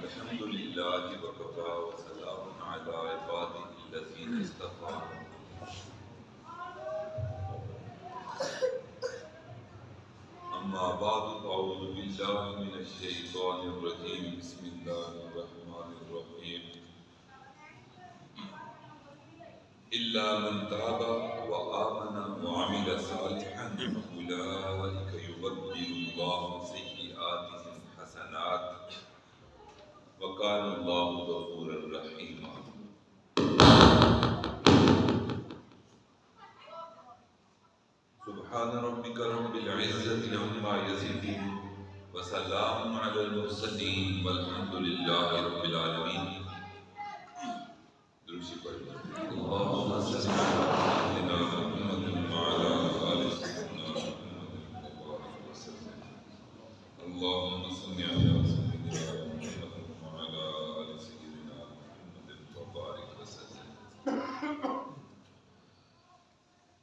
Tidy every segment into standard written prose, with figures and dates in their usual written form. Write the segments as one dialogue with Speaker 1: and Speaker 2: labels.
Speaker 1: الحمد لله وكفى وسلام على عباده الذين اصطفى أما بعد أعوذ بالله من الشيطان الرجيم بسم الله الرحمن الرحيم إلا من تاب وآمن وعمل صالحا فأولئك يبدل الله سيئاتهم حسنات وكان الله غفورا رحيما. سبحان ربك رب العزة عما يصفون وسلام على المرسلين والحمد لله رب العالمين. درود پڑھ اللهم صل على سيدنا محمد وعلى آل سيدنا محمد وسلم. اللهم صل على سيدنا محمد وعلى آل سيدنا محمد وبارك وسلم.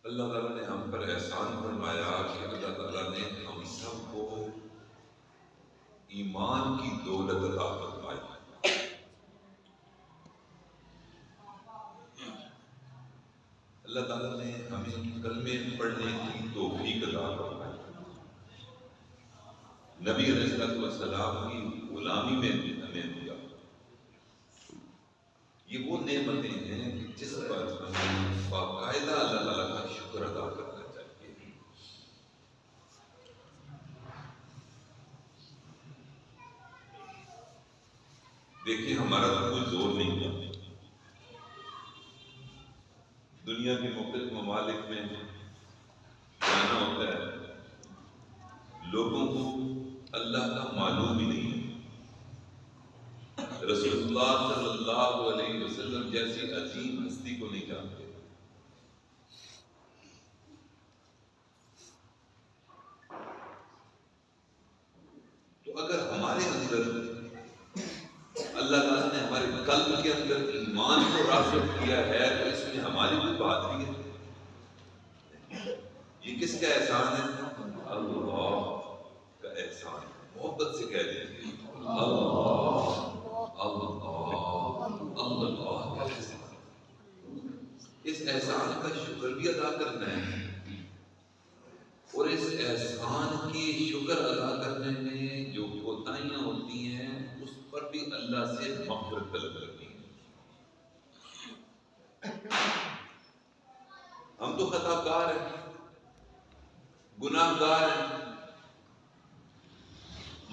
Speaker 1: اللہ تعالیٰ نے ہم پر احسان فرمایا کہ اللہ تعالیٰ نے ہم سب کو ایمان کی دولت عطا فرمائی. اللہ تعالیٰ نے ہمیں کلمے پڑھنے کی توفیق عطا فرمائی. نبی علیہ السلام کی غلامی میں ہمیں دیا. یہ وہ نعمتیں ہیں کہ جس پر ہمیں باقاعدہ اللہ تعالیٰ کا شکر ادا کرنا چاہیے. دیکھیے ہمارا تو کوئی زور نہیں ہے. دنیا کے مختلف ممالک میں جانا ہوتا ہے، لوگوں کو اللہ کا معلوم ہی نہیں ہے. رسول اللہ صلی اللہ علیہ وسلم جیسی عظیم ہستی کو نہیں جانتے. تو اگر ہمارے اندر اللہ تعالیٰ نے ہمارے قلب کے اندر ایمان کو راسخ کیا ہے تو اس میں ہماری کوئی بہادری ہے. یہ کس کا احسان ہے؟ اللہ کا احسان ہے. محبت سے کہہ دیجیے اللہ اللہ اللہ کا احسان. اس احسان کا شکر بھی ادا کرنا ہے اور اس احسان کی شکر ادا کرنے میں جو کوتاہیاں ہوتی ہیں اس پر بھی اللہ سے مغفرت طلب کرنی ہے. ہم تو خطا کار ہیں، گناہ گار ہیں،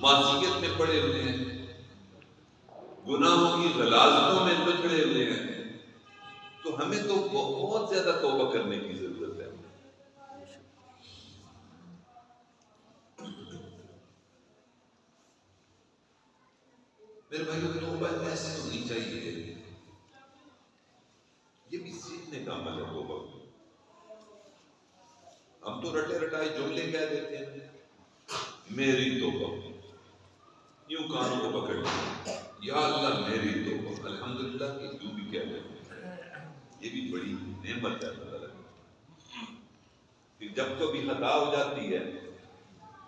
Speaker 1: معصیت میں پڑے ہوئے ہیں، گناہوں کی غلاظتوں میں پچھڑے ہوئے ہیں. تو ہمیں تو بہت زیادہ توبہ کرنے کی ضرورت ہے. میرے بھائیوں توبہ ایسے ہونی چاہیے. یہ بھی سیکھنے کا عمل ہے توبہ. ہم تو رٹے رٹائے جملے کہہ دیتے ہیں، میری توبہ، یوں کانوں کو پکڑ لیا یا اللہ میری توبہ. الحمدللہ کہ یوں بھی کہہ دیتے ہیں. یہ بھی بڑی نعمت ہے اللہ تعالیٰ کی. جب کبھی خطا ہو جاتی ہے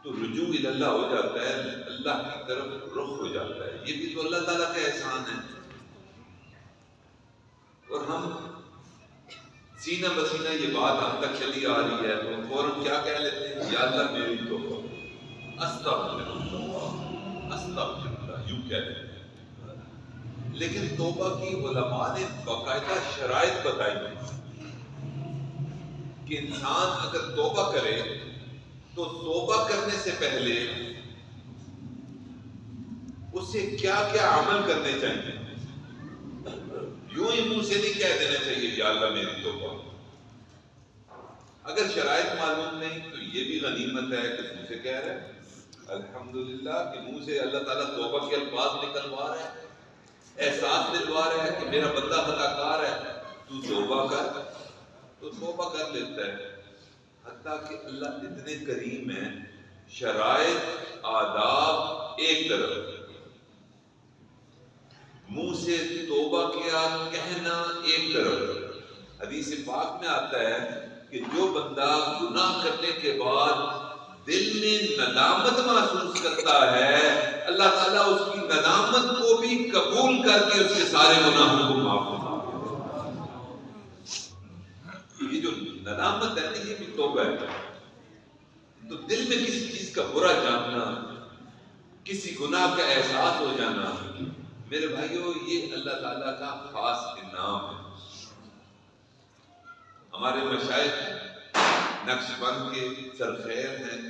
Speaker 1: تو رجوع اللہ ہو جاتا ہے، اللہ کی طرف رخ ہو جاتا ہے. یہ بھی تو اللہ تعالیٰ کا احسان ہے. اور ہم سینہ بسینہ یہ بات ہم تک چلی آ رہی ہے تو فوراً کیا کہہ لیتے ہیں؟ یا اللہ میری توبہ، استغفر اللہ، استغفر اللہ، یوں کہہ لیتے ہیں. لیکن توبہ کی علماء نے باقاعدہ شرائط بتائی ہیں کہ انسان اگر توبہ کرے تو توبہ کرنے سے پہلے اسے کیا کیا عمل کرنے چاہیے. یوں ہی منہ سے نہیں کہہ دینا چاہیے یا اللہ میری توبہ. اگر شرائط معلوم نہیں تو یہ بھی غنیمت ہے کہ منہ سے کہہ رہے ہیں الحمدللہ کہ منہ سے اللہ تعالیٰ توبہ کے الفاظ نکلوا رہے ہیں، احساس دلوا رہے ہیں کہ میرا بندہ خطا کار ہے، تو توبہ کر. تو توبہ کر لیتا ہے. حتیٰ کہ اللہ اتنے کریم ہیں، شرائط آداب ایک طرف، منہ سے توبہ کیا کہنا ایک طرف. حدیث پاک میں آتا ہے کہ جو بندہ گناہ کرنے کے بعد دل میں ندامت محسوس کرتا ہے، اللہ تعالیٰ اس کی ندامت کو بھی ہی قبول کر کے اس کے سارے گناہوں کو معاف فرما دے۔ یہ جو ندامت ہے نا، یہ بھی توبہ ہے۔ تو دل میں کسی چیز کا برا جاننا، کسی گناہ کا احساس ہو جانا، میرے بھائیوں یہ اللہ تعالیٰ کا خاص انعام ہے۔ ہمارے مشائخ نقش بند کے سرخیر ہیں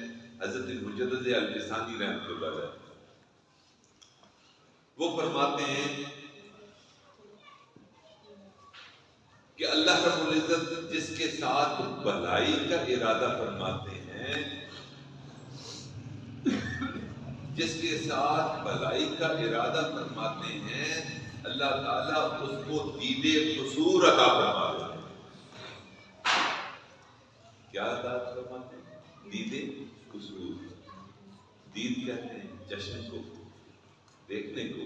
Speaker 1: حضرت مجدد الفسانی رحمۃ اللہ علیہ، وہ فرماتے ہیں کہ اللہ رب العزت جس کے ساتھ بھلائی کا ارادہ فرماتے ہیں، جس کے ساتھ بھلائی کا ارادہ فرماتے ہیں، اللہ تعالیٰ اس کو دید قصور عطا فرماتے ہیں۔ کیا عطا فرماتے ہیں؟ دید قصور۔ دید کہتے ہیں چشم کو، دیکھنے کو،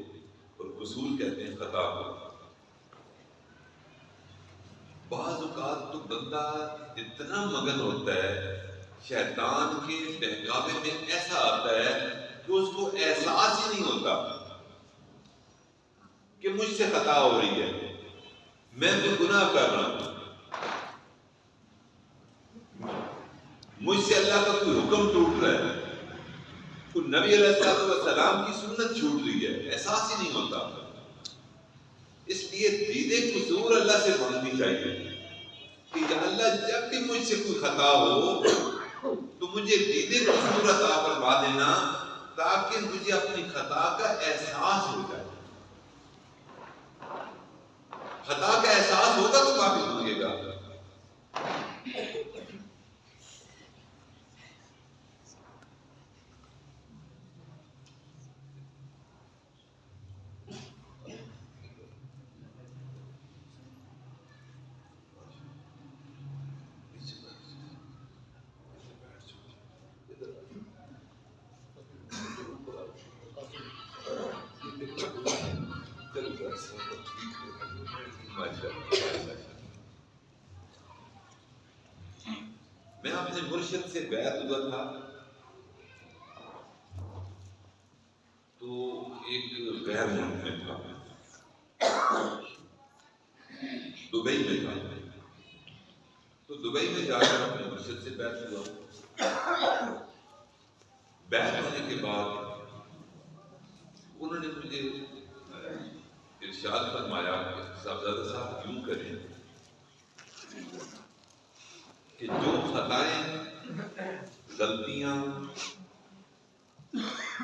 Speaker 1: اور قصور کہتے ہیں خطا کو۔ بعض اوقات تو بندہ اتنا مگن ہوتا ہے، شیطان کے بہکاوے میں ایسا آتا ہے کہ اس کو احساس ہی نہیں ہوتا کہ مجھ سے خطا ہو رہی ہے، میں تو گناہ کر رہا ہوں، مجھ سے اللہ کا کوئی حکم ٹوٹ رہا ہے، کوئی نبی علیہ السلام کی سنت چھوٹ رہی ہے، احساس ہی نہیں ہوتا۔ اس لیے دید قصور اللہ سے مانگنی چاہیے کہ یا اللہ جب بھی مجھ سے کوئی خطا ہو تو مجھے دید قصور عطا فرما دینا، تاکہ مجھے اپنی خطا کا احساس ہو جائے۔ خطا کا احساس ہوگا تو معافی مانگے گا۔ میں اپنے مرشد سے بیعت ہوا تھا تو ایک غیر ملک میں تھا، دبئی میں تھا، تو دبئی میں جا کر اپنے مرشد سے بیعت ہوا۔ بیعت ہونے کے بعد انہوں نے مجھے ارشاد فرمایا کہ صاحبزادہ صاحب یوں کریں کہ جو خطائیں، غلطیاں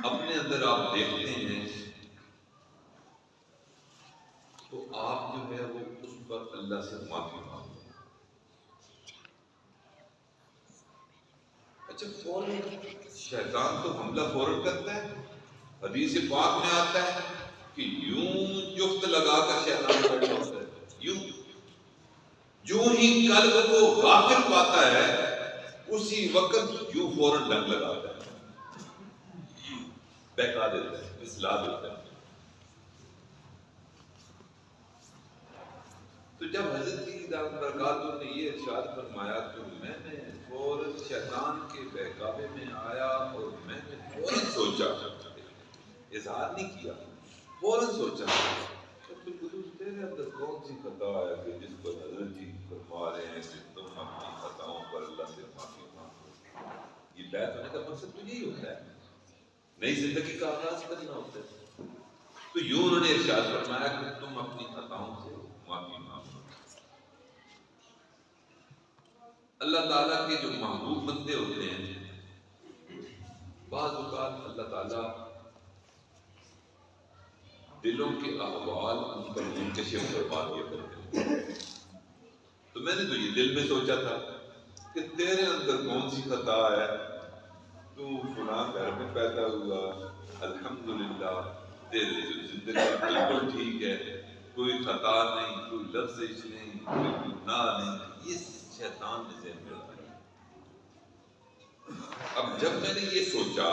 Speaker 1: اپنے اندر آپ دیکھتے ہیں تو آپ جو ہے وہ اس پر اللہ سے معافی مانگیں۔ اچھا، فوراً شیطان تو حملہ فوراً کرتا ہے۔ حدیث پاک میں آتا ہے کہ یوں جفت لگا کر شیطان بیٹھا ہوتا ہے، جو ہی قلب کو غافل پاتا ہے اسی وقت یوں فوراً ڈنگ لگاتا ہے، بہکا دیتا ہے، پھسلا دیتا ہے۔ تو جب حضرت کی دعوت برکاتہ نے یہ ارشاد فرمایا تو میں نے فوراً شیطان کے بہکاوے میں آیا اور میں نے فوراً سوچا، اظہار نہیں کیا، فوراً سوچا تیرے اندر کون سی خطا ہے کہ جس پر حضرت جی فرما رہے ہیں کہ تم اپنی خطاؤں پر اللہ سے معافی مانگو۔ یہ بیعت ہونے کا مقصد تو یہی ہوتا ہے، نئی زندگی کا آغاز کرنا ہوتا ہے۔ تو یوں انہوں نے ارشاد فرمایا کہ تم اپنی خطاؤں سے معافی مانگو۔ اللہ تعالیٰ کے جو محبوب بندے ہوتے ہیں، بعض اوقات اللہ تعالیٰ دلوں کے احوال ان پر منکشف کروا دیا کرتے ہیں۔ تو میں نے تو یہ دل میں سوچا تھا کہ تیرے اندر کون سی خطا ہے، تو فلاں گھر میں پیدا ہوا، الحمدللہ تیرے زندگی بالکل ٹھیک ہے، کوئی خطا نہیں، کوئی لفظ نہیں، کوئی گناہ نہیں۔ یہ شیطان نے ذہن میں لایا۔ اب جب میں نے یہ سوچا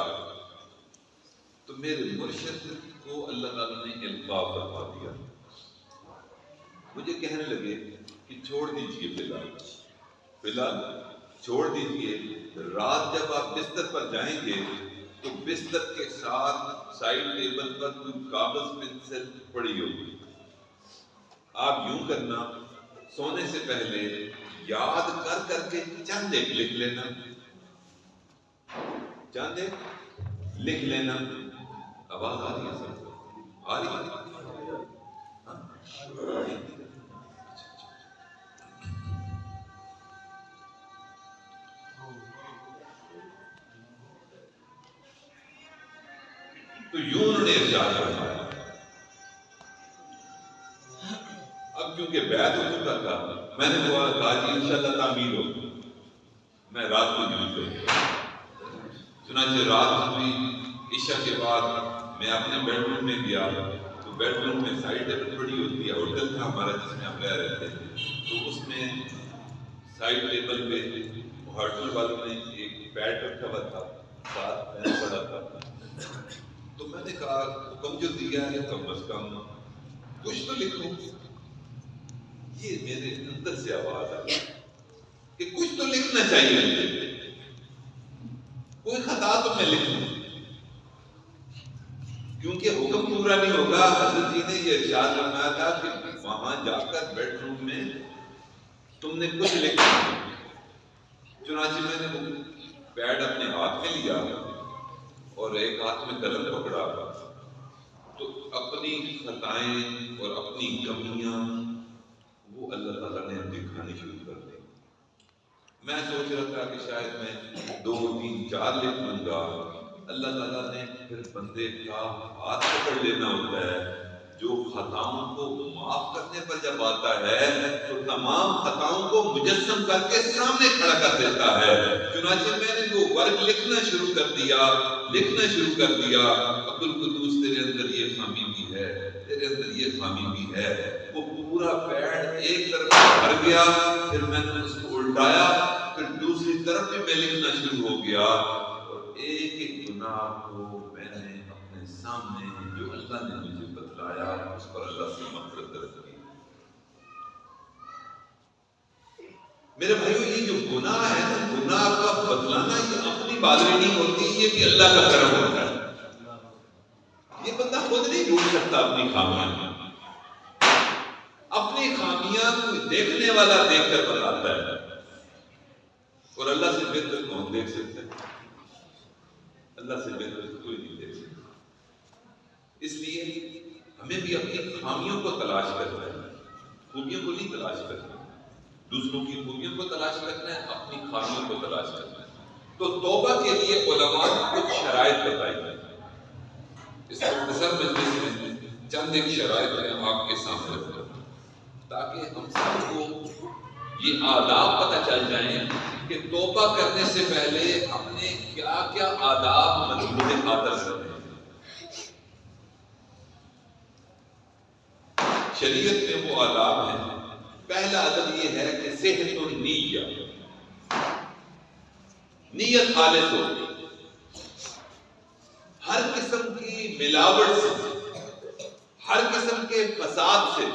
Speaker 1: تو میرے مرشد کو اللہ تعالیٰ نے القاء فرما دیا، مجھے کہنے لگے کہ چھوڑ دیجئے فی الحال چھوڑ دیجئے، رات جب آپ بستر پر جائیں گے تو بستر کے ساتھ سائڈ ٹیبل پر کوئی کاغذ پنسل پڑی ہوگی. آپ یوں کرنا، سونے سے پہلے یاد کر کر کے چند ایک لکھ لینا، چند ایک لکھ لینا. آواز آ رہی ہے سر؟ آ رہی ہے؟ تو یوں انہوں نے ارشاد فرمایا. اب کیونکہ بیعت ہو چکا تھا، میں نے کہا جی انشاءاللہ تعمیر ہو. میں رات کو یوں کروں. چنانچہ رات ہوئی، عشاء کے بعد میں اپنے بیڈ روم میں گیا تو بیڈ روم میں سائڈ ٹیبل پڑی ہوتی ہے. ہوٹل تھا ہمارا جس میں ہم رہ رہے تھے، تو اس میں سائڈ ٹیبل پہ ہوٹل والوں نے ایک پیڈ رکھا ہوا تھا، ساتھ پین پڑا تھا. تو میں نے کہا حکم جو دیا ہے کم از کم کچھ تو لکھو. یہ میرے اندر سے آواز آئی کہ کچھ تو لکھنا چاہیے مجھے، کوئی خطا تو میں لکھ لوں. کیونکہ حکم پورا نہیں ہوگا. حضرت جی نے یہ ارشاد فرمایا تھا کہ وہاں جا کر بیڈ روم میں تم نے کچھ لکھنا. چنانچہ میں نے وہ پیڈ اپنے ہاتھ میں لیا اور ایک ہاتھ میں قلم پکڑا، تو اپنی خطائیں اور اپنی کمیاں وہ اللہ تعالیٰ نے دکھانی شروع کر دی. میں سوچ رہا تھا کہ شاید میں 2 3 4 لکھ لوں گا. اللہ تعالیٰ نے پھر بندے کا ہاتھ پکڑ لینا ہوتا ہے. جو خطاؤں کو معاف کرنے پر جب آتا ہے تو تمام خطاؤں کو مجسم کر کے سامنے کھڑا کر دیتا ہے. چنانچہ میں نے وہ ورق لکھنا شروع کر دیا. عبد القدوس تیرے اندر یہ خامی بھی ہے، تیرے اندر یہ خامی بھی ہے. وہ پورا پیڈ ایک طرف بھر گیا، پھر میں نے اس کو الٹایا، پھر دوسری طرف بھی میں لکھنا شروع ہو گیا. اور ایک ایک گناہ کو میں نے اپنے سامنے جو اللہ نے مجھے بتلایا اس پر اللہ سے مغفرت طلب کی. میرے بھائیو، یہ جو گناہ ہے نا، گناہ کا بتلانا یہ اپنی بادری نہیں ہوتی، یہ بھی اللہ کا کرم ہوتا ہے. یہ بندہ خود نہیں ڈھونڈ سکتا اپنی خامیاں. اپنی خامیاں کوئی دیکھنے والا دیکھ کر بتاتا ہے، اور اللہ سے بہتر کون دیکھ سکتا ہے؟ اللہ سے بہتر کوئی نہیں دیکھ سکتا. اس لیے ہمیں بھی اپنی خامیوں کو تلاش کرنا ہے، خوبیوں کو نہیں تلاش کرنا. دوسروں کی خوبیوں کو تلاش کرنا ہے، اپنی خامیوں کو تلاش کرنا ہے. تو توبہ کے لیے علماء نے کچھ شرائط بتائی ہیں. اس مختصر مجلس میں چند ایک شرائط میں آپ کے سامنے رکھتا ہوں تاکہ ہم سب کو یہ آداب پتہ چل جائیں کہ توبہ کرنے سے پہلے اپنے کیا کیا آداب مد خاطر رکھنے ہیں. شریعت میں وہ آداب ہیں. پہلا ادب یہ ہے کہ صحت النیہ، نیت خالص ہو. ہر قسم کی ملاوٹ سے، ہر قسم کے فساد سے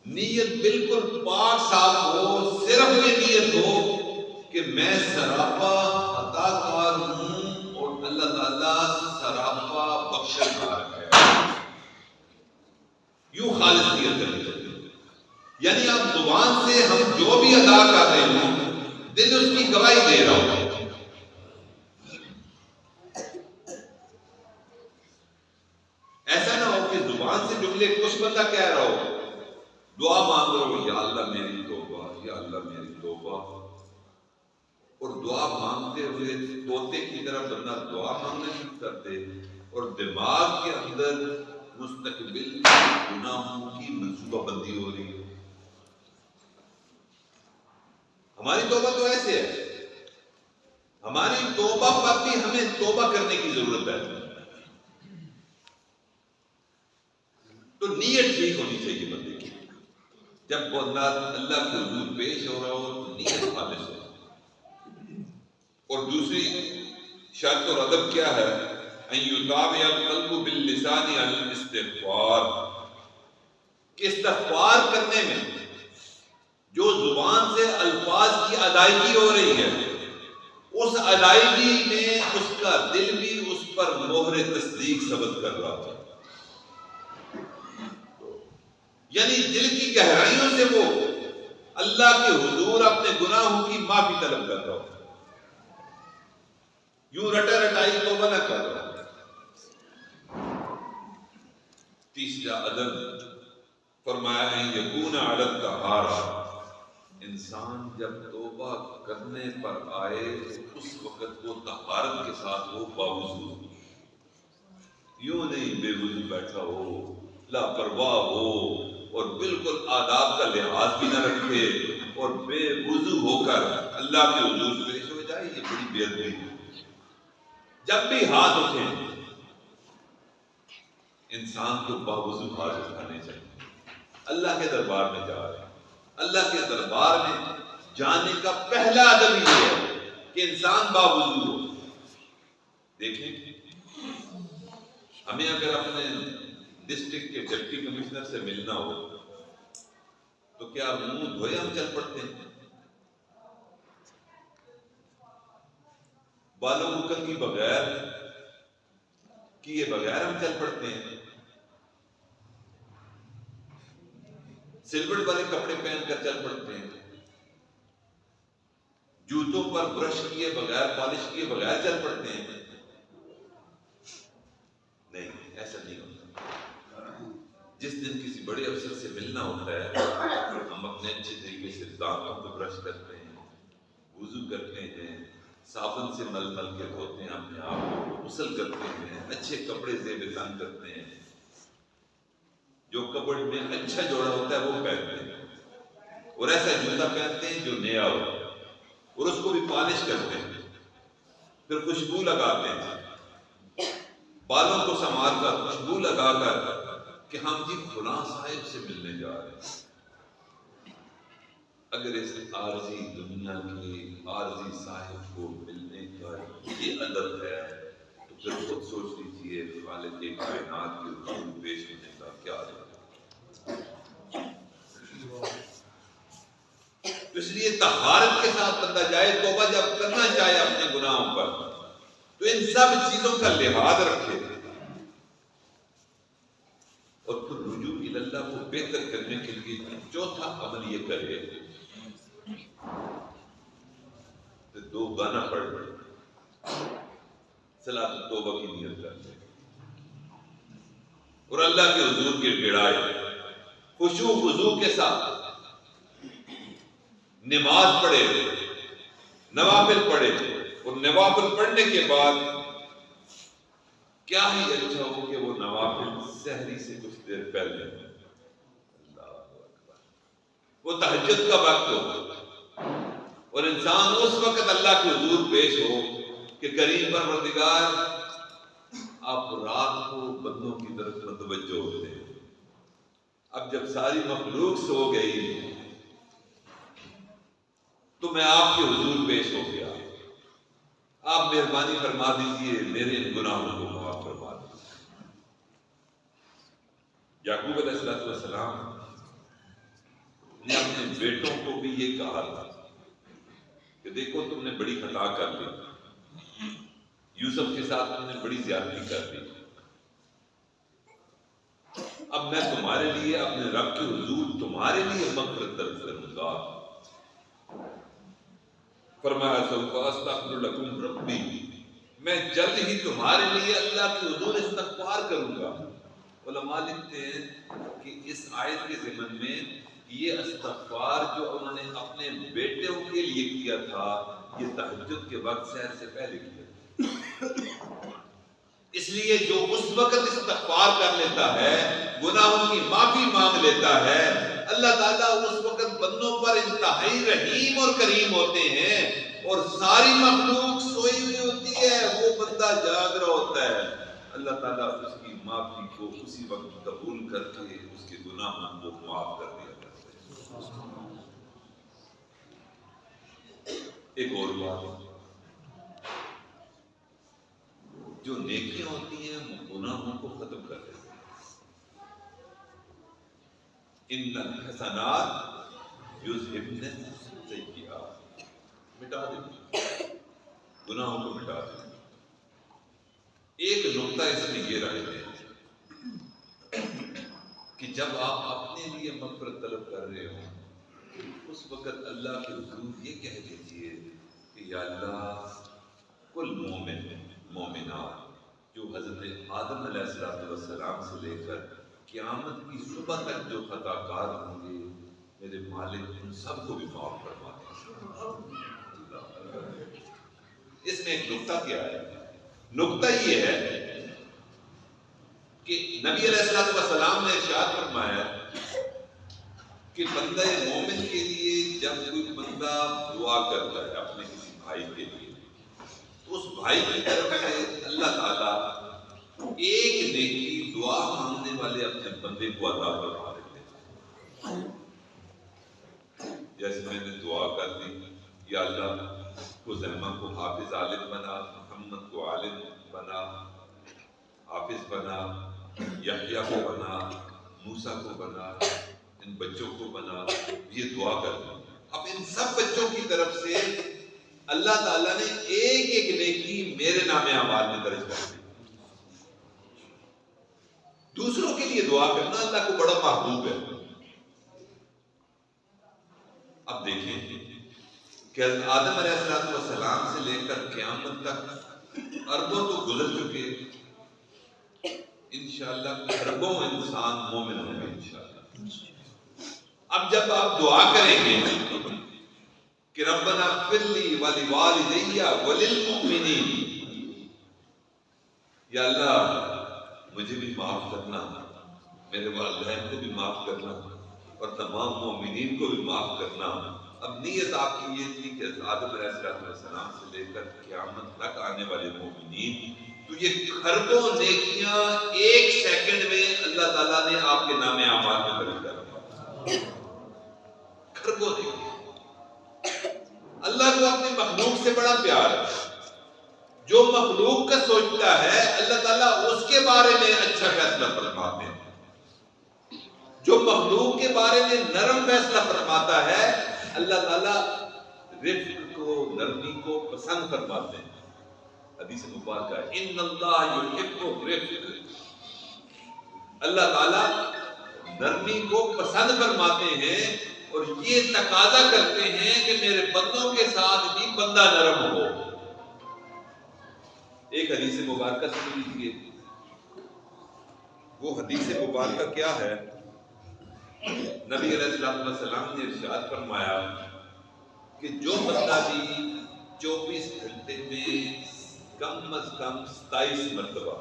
Speaker 1: نیت بالکل پاک صاف ہو. صرف یہ نیت ہو کہ میں سراپا خطا کار ہوں اور اللہ تعالیٰ سراپا بخشنہار ہے. یوں خالص نیت کرنی چاہیے. یعنی آپ زبان سے ہم جو بھی ادا کر رہے ہوں، دل اس کی گواہی دے رہا ہوں. ایسا نہ ہو کہ زبان سے جملے کچھ بندہ کہہ رہا ہو، دعا مانگ رہا ہو یا اللہ میری توبہ، یا اللہ میری توبہ، اور دعا مانگتے ہوئے طوطے کی طرح بندہ دعا مانگنا شروع کر دے اور دماغ کے اندر مستقبل گناہوں کی منصوبہ بندی ہو رہی ہے. ہماری توبہ تو ایسے ہے. ہماری توبہ پر بھی ہمیں توبہ کرنے کی ضرورت ہے. تو نیت ٹھیک ہونی چاہیے بندے کی. جب بندہ اللہ کے حضور پیش ہو رہا ہو تو نیت خالص ہو. اور دوسری شرط اور ادب کیا ہے؟ ان یتابع القلب باللسان علی الاستغفار، کہ استغفار کرنے میں جو زبان سے الفاظ کی ادائیگی ہو رہی ہے اس ادائیگی میں اس کا دل بھی اس پر مہر تصدیق ثبت کر رہا تھا، یعنی دل کی گہرائیوں سے وہ اللہ کے حضور اپنے گناہوں کی معافی طلب کر رہا ہوتا، یوں رٹا رٹائی توبہ نہ کر رہا۔ تیسرا ادب فرمایا ہے یکون علی الطہارہ، انسان جب توبہ کرنے پر آئے تو اس وقت وہ طہارت کے ساتھ ہو، باوضو، یوں نہیں بے وضو بیٹھا ہو، لاپرواہ ہو اور بالکل آداب کا لحاظ بھی نہ رکھے اور بے وضو ہو کر اللہ کے حضور پیش ہو جائے، یہ بڑی بے ادبی ہے۔ جب بھی ہاتھ اٹھیں انسان کو باوضو ہاتھ اٹھانے چاہیے۔ اللہ کے دربار میں جا رہے ہیں، اللہ کے دربار میں جانے کا پہلا ادب یہ ہے کہ انسان باوضو ہو۔ دیکھیں ہمیں اگر اپنے ڈسٹرکٹ کے ڈپٹی کمشنر سے ملنا ہو تو کیا منہ دھوئے ہم چل پڑتے ہیں؟ بالوں کو کنگھی بغیر کیے بغیر ہم چل پڑتے ہیں؟ سلوٹ والے کپڑے پہن کر چل پڑتے ہیں؟ جوتوں پر برش کیے بغیر، پالش کیے بغیر چل پڑتے ہیں؟ نہیں، ایسا نہیں ہوتا۔ جس دن کسی بڑے افسر سے ملنا ہوتا ہے ہم اپنے اچھے طریقے سے دانتوں کو برش کرتے ہیں، وضو کرتے ہیں، صابن سے مل مل کے دھوتے ہیں، اپنے آپ کو غسل کرتے ہیں، اچھے کپڑے زیب تن کرتے ہیں، جو کپڑے میں اچھا جوڑا ہوتا ہے وہ پہنتے ہیں، اور ایسا جوتا پہنتے ہیں جو نیا ہو، اور اس کو بھی پالش کرتے ہیں، پھر خوشبو لگاتے ہیں، بالوں کو سنوار کر خوشبو لگا کر کہ ہم جی فلاں صاحب سے ملنے جا رہے ہیں۔ اگر اس عارضی دنیا کے عارضی صاحب کو ملنے کا یہ ادب ہے تو پھر خود سوچ لیجیے خالق کائنات کے حضور پیش ہونے کا کیا ادب ہے۔ تو اس لیے طہارت کے ساتھ بندہ جائے، توبہ جب کرنا چاہے اپنے گناہوں پر تو ان سب چیزوں کا لحاظ رکھے اور پھر رجوع اللہ کو بہتر کرنے کے لیے چوتھا عمل یہ کرے کہ 2 گانا پڑھ صلاۃ التوبہ کی نیت کرتے اور اللہ کے حضور کے گڑائے خشوع و خضوع کے ساتھ نماز پڑھے، نوافل پڑھے، اور نوافل پڑھنے کے بعد کیا ہی اچھا ہو کہ وہ نوافل سحری سے کچھ دیر پہلے، اللہ اکبر، وہ تہجد کا وقت ہو اور انسان اس وقت اللہ کے حضور پیش ہو کہ کریم پروردگار آپ رات کو بندوں کی طرف متوجہ ہوتے ہیں۔ اب جب ساری مخلوق سو گئی تو میں آپ کے حضور پیش ہو گیا، آپ مہربانی فرما دیجئے میرے ان گناہوں کو معاف فرما دیجئے۔ یعقوب علیہ السلام نے اپنے بیٹوں کو بھی یہ کہا تھا کہ دیکھو تم نے بڑی خطا کر لی، یوسف کے ساتھ تم نے بڑی زیادتی کر دی، اب میں تمہارے لیے اپنے رب کے حضور تمہارے لیے مغفرت طلب کروں گا۔ فرمایا سوف استغفر لکم ربی، میں جلد ہی تمہارے لیے اللہ کے حضور استغفار کروں گا۔ علماء لکھتے ہیں کہ اس آیت کے ضمن میں یہ استغفار جو انہوں نے اپنے بیٹوں کے لیے کیا تھا یہ تہجد کے وقت سحر سے پہلے کیا، اس لیے جو اس وقت استغفار کر لیتا ہے، گناہوں کی معافی مانگ لیتا ہے، اللہ تعالیٰ اس وقت بندوں پر انتہائی رحیم اور کریم ہوتے ہیں، اور ساری مخلوق سوئی ہوئی ہوتی ہے، وہ بندہ جاگ رہا ہوتا ہے، اللہ تعالیٰ اس کی معافی کو اسی وقت قبول کر کے اس کے گناہوں کو معاف کر دیا کرتے ہیں۔ ایک اور بات، جو نیکیاں ہوتی ہیں وہ گناہوں کو ختم کر دیتی ہیں۔ ان الحسنات یذہبن السیئات، مٹا دیتی ہیں۔ گناہوں کو مٹا دیں۔ ایک نقطہ اس میں یہ رہے گا کہ جب آپ اپنے لیے مغفرت طلب کر رہے ہو اس وقت اللہ کے حضور یہ کہہ دیجئے کہ یا اللہ کل مومن مومنات جو حضرت آدم علیہ السلام سے لے کر قیامت کی صبح تک جو خطا کار ہوں گے میرے مالک ان سب کو بھی معاف فرما دیں۔ اس میں ایک نقطہ کیا ہے؟ نقطہ یہ ہے کہ نبی علیہ السلام نے ارشاد فرمایا کہ بندہ مومن کے لیے جب کوئی بندہ دعا کرتا ہے اپنے کسی بھائی کے لیے تو اس بھائی کی طرف سے اللہ تعالیٰ ایک نیکی دعا مانگنے والے اپنے بندے کو عطا فرما دیتے ہیں۔ جیسے میں نے دعا کر دی یا اللہ خزیمہ کو حافظ عالم بنا، محمد کو عالم بنا، حافظ بنا، یحییٰ کو بنا، موسیٰ کو بنا، ان بچوں کو بنا، یہ دعا کر دی۔ اب ان سب بچوں کی طرف سے اللہ تعالیٰ نے ایک ایک نیکی میرے نام اعمال میں درج کر دی۔ دوسروں کے لیے دعا کرنا اللہ کو بڑا محبوب ہے۔ اب دیکھیں کہ آدم علیہ السلام سے لے کر قیامت تک اربوں تو گزر چکے، انشاءاللہ اربوں انسان مومن ہوں گے انشاءاللہ۔ اب جب آپ دعا کریں گے کہ ربنا اغفر لی ولوالدی وللمؤمنین، یا اللہ مجھے بھی معاف کرنا، میرے والدین کو بھی معاف کرنا اور تمام مومنین کو بھی معاف کرنا۔ اب نیت آپ کی یہ تھی کہ آدم علیہ السلام سے لے کر قیامت تک آنے والے مومنین، تو یہ خربوں نیکیاں ایک سیکنڈ میں اللہ تعالیٰ نے آپ کے نام اعمال میں درج کر دیا۔ خربوں نیکیاں۔ اللہ کو اپنی مخلوق سے بڑا پیار ہے، جو مخلوق کا سوچتا ہے اللہ تعالیٰ اس کے بارے میں اچھا فیصلہ فرماتے ہیں، جو مخلوق کے بارے میں نرم فیصلہ فرماتا ہے اللہ تعالیٰ رفق کو، نرمی کو پسند فرماتے ہیں۔ حدیث مبارکہ ان اللہ یحب الرفق، اللہ تعالیٰ نرمی کو پسند فرماتے ہیں اور یہ تقاضا کرتے ہیں کہ میرے بندوں کے ساتھ بھی بندہ نرم ہو۔ ایک حدیث مبارکہ سن لیجیے، وہ حدیث مبارکہ کیا ہے؟ نبی علیہ السلام نے ارشاد فرمایا کہ جو بندہ بھی 24 گھنٹے میں کم از کم 27 مرتبہ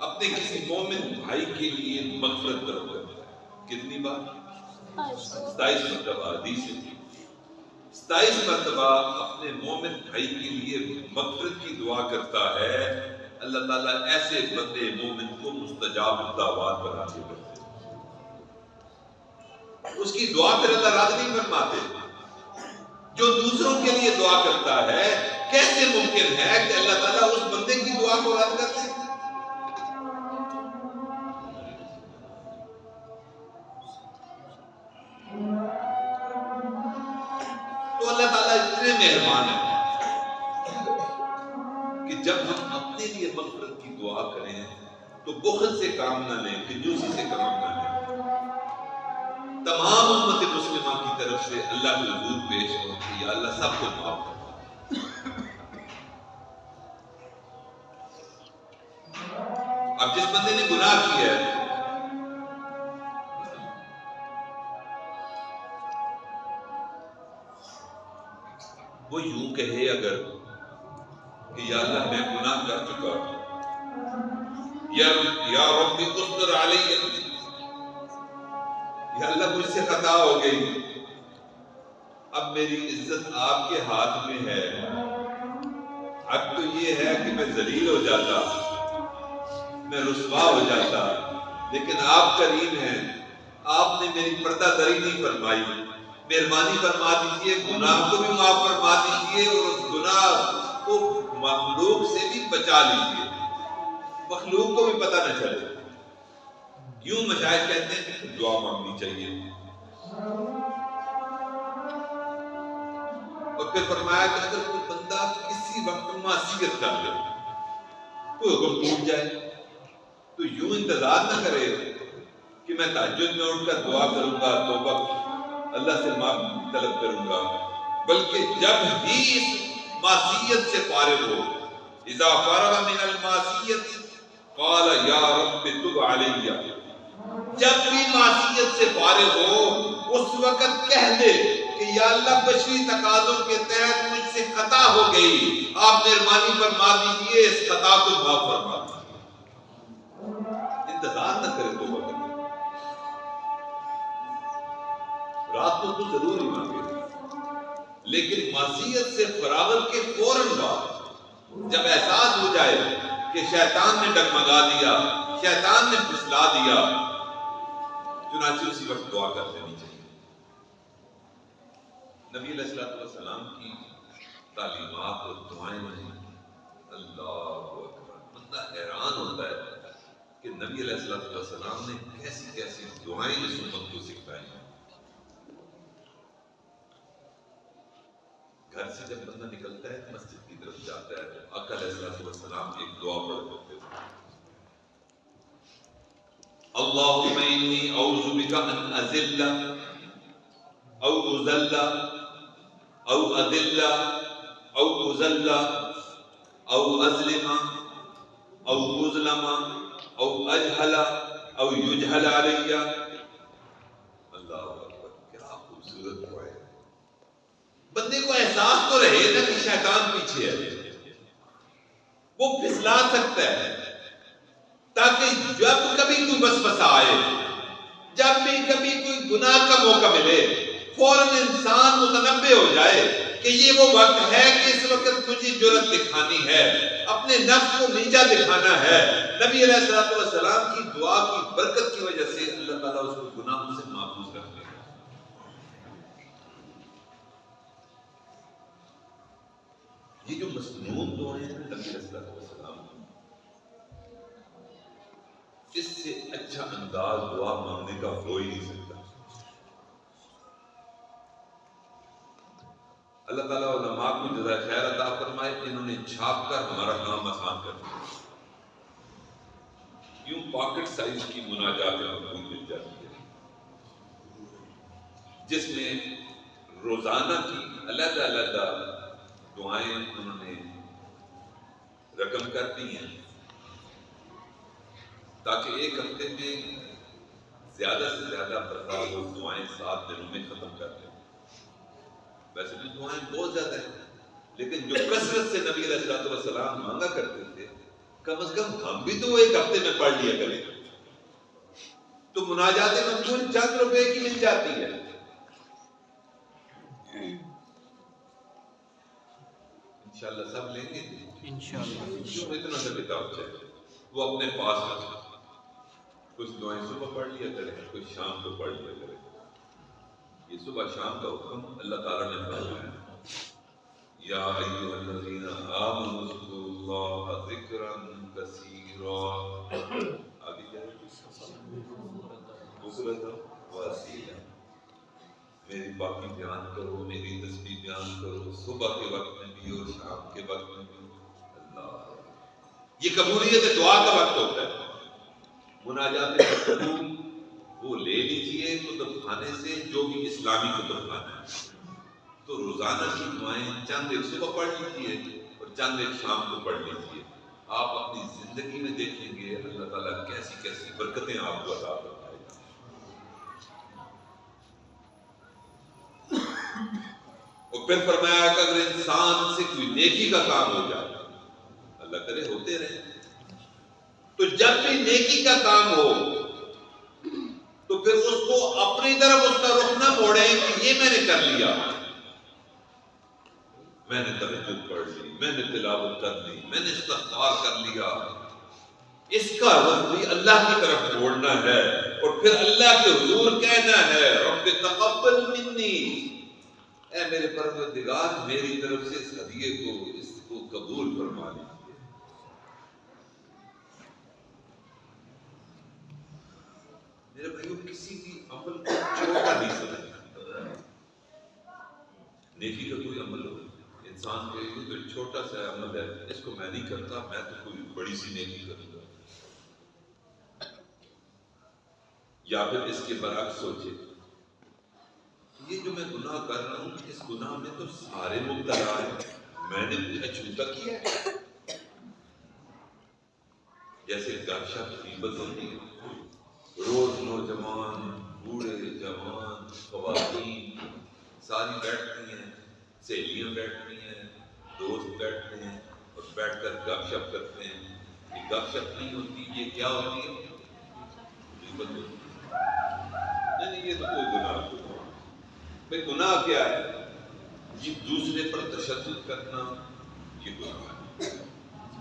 Speaker 1: اپنے کسی مومن بھائی کے لیے مغفرت طلب کرتا ہے، کتنی بار؟ 27 مرتبہ۔ حدیث ہے 27 مرتبہ اپنے مومن بھائی کے لیے مغفرت کی دعا کرتا ہے، اللہ تعالیٰ ایسے بندے مومن کو مستجاب الدعوات بنا کے کرتے ہیں۔ اس کی دعا پھر اللہ رد نہیں فرماتے۔ جو دوسروں کے لیے دعا کرتا ہے کیسے ممکن ہے کہ اللہ تعالیٰ اس بندے کی دعا کو رد کر دے؟ تو اللہ تعالیٰ اتنے مہربان ہے کہ جب ہم اپنے لیے مغفرت کی دعا کریں تو بخل سے کام نہ لیں، کنجوسی سے کام نہ لیں، تمام امت مسلمہ کی طرف سے اللہ کے حضور پیش ہو کہ یا اللہ سب کو معاف کر۔ اب جس بندے نے گناہ کیا ہے وہ یوں کہے اگر کہ یا اللہ میں گناہ کر چکا ہوں، یا رب استر علی، یا اللہ مجھ سے خطا ہو گئی، اب میری عزت آپ کے ہاتھ میں ہے، اب تو یہ ہے کہ میں ذلیل ہو جاتا، میں رسوا ہو جاتا، لیکن آپ کریم ہیں، آپ نے میری پردہ دری نہیں فرمائی، مہربانی فرما دیجئے، گناہ کو بھی معاف فرما دیجئے اور اس گناہ کو مخلوق سے بھی بچا لیجئے، مخلوق کو بھی پتہ نہ چلے۔ یوں مشائخ کہتے ہیں کہ دعا مانگنی چاہیے. اور پھر فرمایا کہ اگر کوئی بندہ کسی وقت معصیت کر لے، کوئی حکم ٹوٹ جائے، تو یوں انتظار نہ کرے کہ میں تہجد میں اٹھ کر دعا کروں گا، توبہ اللہ سے معافی طلب کروں گا، بلکہ جب بھی اس معصیت سے فارغ ہو، اذا فرغ من المعصیت قال یا رب تب علی، جب بھی معصیت سے فارغ ہو اس وقت کہہ دے کہ یا اللہ بشری تقاضوں کے تحت مجھ سے خطا ہو گئی، آپ مہربانی فرما دیجیے اس خطا کو معاف فرما دیجیے. انتظار نہ کرے توبہ کرنے، رات کو تو ضرور ہی مانگے، لیکن معصیت سے فراغت کے فوراً بعد جب احساس ہو جائے کہ شیطان نے ڈگمگا دیا، شیطان نے پھسلا دیا، چنانچہ اسی وقت دعا کر لینی چاہیے. نبی علیہ السلام کی تعلیمات اور دعائیں ہیں، اللہ اکبر. بندہ حیران ہوتا ہے کہ نبی علیہ السلام نے کیسی کیسی دعائیں اس امت کو سکھائی ہیں. گھر سے جب بندہ نکلتا ہے مسجد کی طرف جاتا ہے تو آقا علیہ السلام ایک دعا پڑھ کرتے تھے، اللہم انی اعوذ بک ان اذل او اذل او اذل او اذل او اظلم او اظلم او اجہل او یجہل علی. اللہ اکبر، کیا خوبصورت دعا ہے. بندے کو احساس تو رہے نا کہ شیطان پیچھے ہے، وہ پھسلا سکتا ہے، تاکہ جب کبھی کوئی وسوسہ آئے، جب بھی کبھی کوئی گناہ کا موقع ملے، فوراً انسان متنبہ ہو جائے کہ یہ وہ وقت ہے کہ اس وقت مجھے جرأت دکھانی ہے، اپنے نفس کو نیچا دکھانا ہے. نبی علیہ السلام کی دعا کی برکت کی وجہ سے اللہ تعالیٰ اس کو گناہوں سے محفوظ رکھتے ہیں. یہ جو مسنون دعائیں ہیں نبی علیہ السلام کی، اس سے اچھا انداز دعا مانگنے کا ہو ہی نہیں سکتا. اللہ تعالیٰ علماء کو جزائے خیر عطا فرمائے کہ انہوں نے چھاپ کر ہمارا کام آسان کر دیا. یوں پاکٹ سائز کی مناجات مقبول مل جاتی ہے، جس میں روزانہ کی علیحدہ علیحدہ دعائیں انہوں نے رقم کر دی ہیں، تاکہ ایک ہفتے میں زیادہ سے زیادہ افراد وہ دعائیں 7 دنوں میں ختم کر دیں. ویسے تو دعائیں بہت زیادہ ہیں، لیکن جو کثرت سے نبی علیہ السلام مانگا کرتے تھے، کم از کم ہم بھی تو ایک ہفتے میں پڑھ لیا کریں تو مناجات مقبول چند روپے کی مل جاتی ہے. انشاءاللہ سب لیں گے، انشاءاللہ. اتنا سا کتاب چاہیے وہ اپنے پاس رکھیں، کچھ دعائیں صبح پڑھ لیا کریں، کچھ شام کو پڑھ لیا کریں. یہ صبح شام کا حکم اللہ تعالیٰ نے فرمایا، یا ایھا الذین آمنوا اذکروا اللہ ذکرا کثیرا. آگے کیا ہے؟ بکرۃ و اصیلا. میری پاکی بیان کرو، میری تسبیح بیان کرو، صبح کے وقت میں بھی اور شام کے وقت میں بھی. اللہ، یہ قبولیت دعا کا وقت ہوتا ہے. مناجات مقبول وہ لے لیجیے کتب خانے سے، جو بھی اسلامی کتب خانہ ہے. تو روزانہ کی دعائیں چند ایک صبح پڑھ لیجیے اور چند ایک شام کو پڑھ لیجیے. آپ اپنی زندگی میں دیکھیں گے اللہ تعالیٰ کیسی کیسی برکتیں آپ کو عطا فرمائے گا. اور پھر فرمایا کہ اگر انسان سے کوئی نیکی کا کام ہو جائے، اللہ کرے ہوتے رہے، تو جب بھی نیکی کا کام ہو تو پھر اس کو اپنی طرف اس کا رخ نہ موڑیں کہ یہ میں نے کر لیا، میں نے تہجد پڑھ لی، میں نے تلاوت کر لی، میں نے استغفار کر لیا. اس کا رخ بھی اللہ کی طرف موڑنا ہے اور پھر اللہ کے حضور کہنا ہے، رب تقبل منی، اے میرے پروردگار میری طرف سے اس ہدیے کو، اس کو قبول فرما لیجیے. میرے بھائیوں کسی بھی عمل کو چھوٹا نہیں سمجھنا. نیکی کا کوئی عمل ہو انسان کے لیے تو چھوٹا سا عمل ہے، اس کو میں نہیں کرتا، میں تو کوئی بڑی سی نیکی کروں گا. یا پھر اس کے برعکس سوچے یہ جو میں گناہ کر رہا ہوں اس گناہ میں تو سارے مبتلا ہیں، میں نے کچھ اچھوتا کیا ہے. جیسے گپ شپ غیبت ہوتی ہے، روز نوجوان بوڑھے جوان خواتین ساری بیٹھتی ہیں، سہیلیاں بیٹھتی ہیں، دوست بیٹھتے ہیں اور بیٹھ کر گپ شپ کرتے ہیں. یہ گپ شپ نہیں ہوتی، یہ کیا ہوتی ہے؟ غیبت ہوتی ہے. نہیں یہ تو کوئی گناہ نہیں. بھئی گناہ کیا ہے؟ یہ دوسرے پر تشدد کرنا یہ گناہ ہے،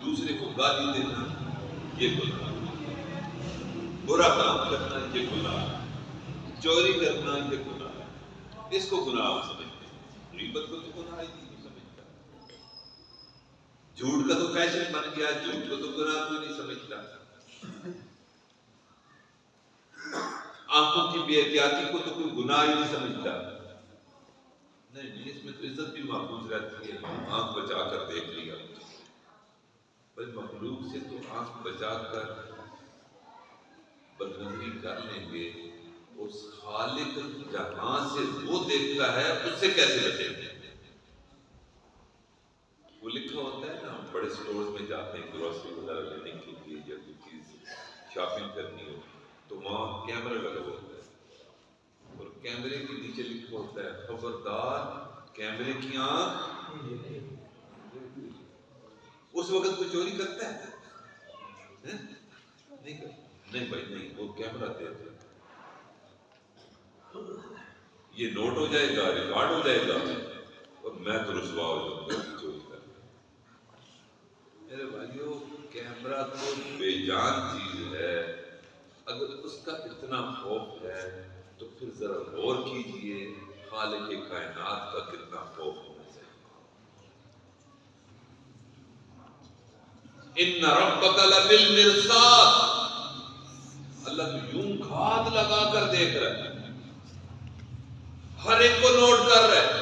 Speaker 1: دوسرے کو گالی دینا یہ گناہ ہے، برا کام کرنا یہ گناہ ہے، چوری کرنا یہ گناہ ہے. اس کو گناہ سمجھتے ہیں، غیبت کو تو گناہ ہی نہیں سمجھتا. جھوٹ کا تو فیشن بن گیا، جھوٹ کو تو گناہ کوئی نہیں سمجھتا. آنکھوں کی بے احتیاطی کو تو کوئی گناہ ہی نہیں سمجھتا. نہیں اس میں تو عزت بھی محفوظ رہتی ہے، آنکھ بچا کر دیکھ لیا. بھائی مخلوق سے تو آنکھ بچا کر بدنظری کر لیں گے، اس خالق جہاں سے وہ دیکھتا ہے اس سے کیسے بچیں گے؟ وہ لکھا ہوتا ہے نا، بڑے سٹورز میں جاتے ہیں گروسری وغیرہ لینے کے لیے یا کوئی چیز شاپنگ کرنی ہو تو وہاں کیمرہ لگا ہوتا ہے اور کیمرے کے نیچے لکھا ہوتا ہے خبردار کیمرے کی آنکھ. اس وقت کوئی چوری کرتا ہے؟ نہیں کرتا. نہیں بھائی نہیں، وہ کیمرہ دیتے یہ نوٹ ہو جائے گا، ریکارڈ ہو جائے گا اور میں تو رسوا ہو جاؤں گا چوری کر. میرے بھائیوں کیمرہ تو بے جان چیز ہے، اگر اس کا اتنا خوف ہے تو پھر ذرا غور کیجئے خالق کائنات کا کتنا خوف ہونا چاہیے. ان ربک لبالمرصاد، اللہ تو یوں گھات لگا کر دیکھ رہا ہے، ہر ایک کو نوٹ کر رہا ہے،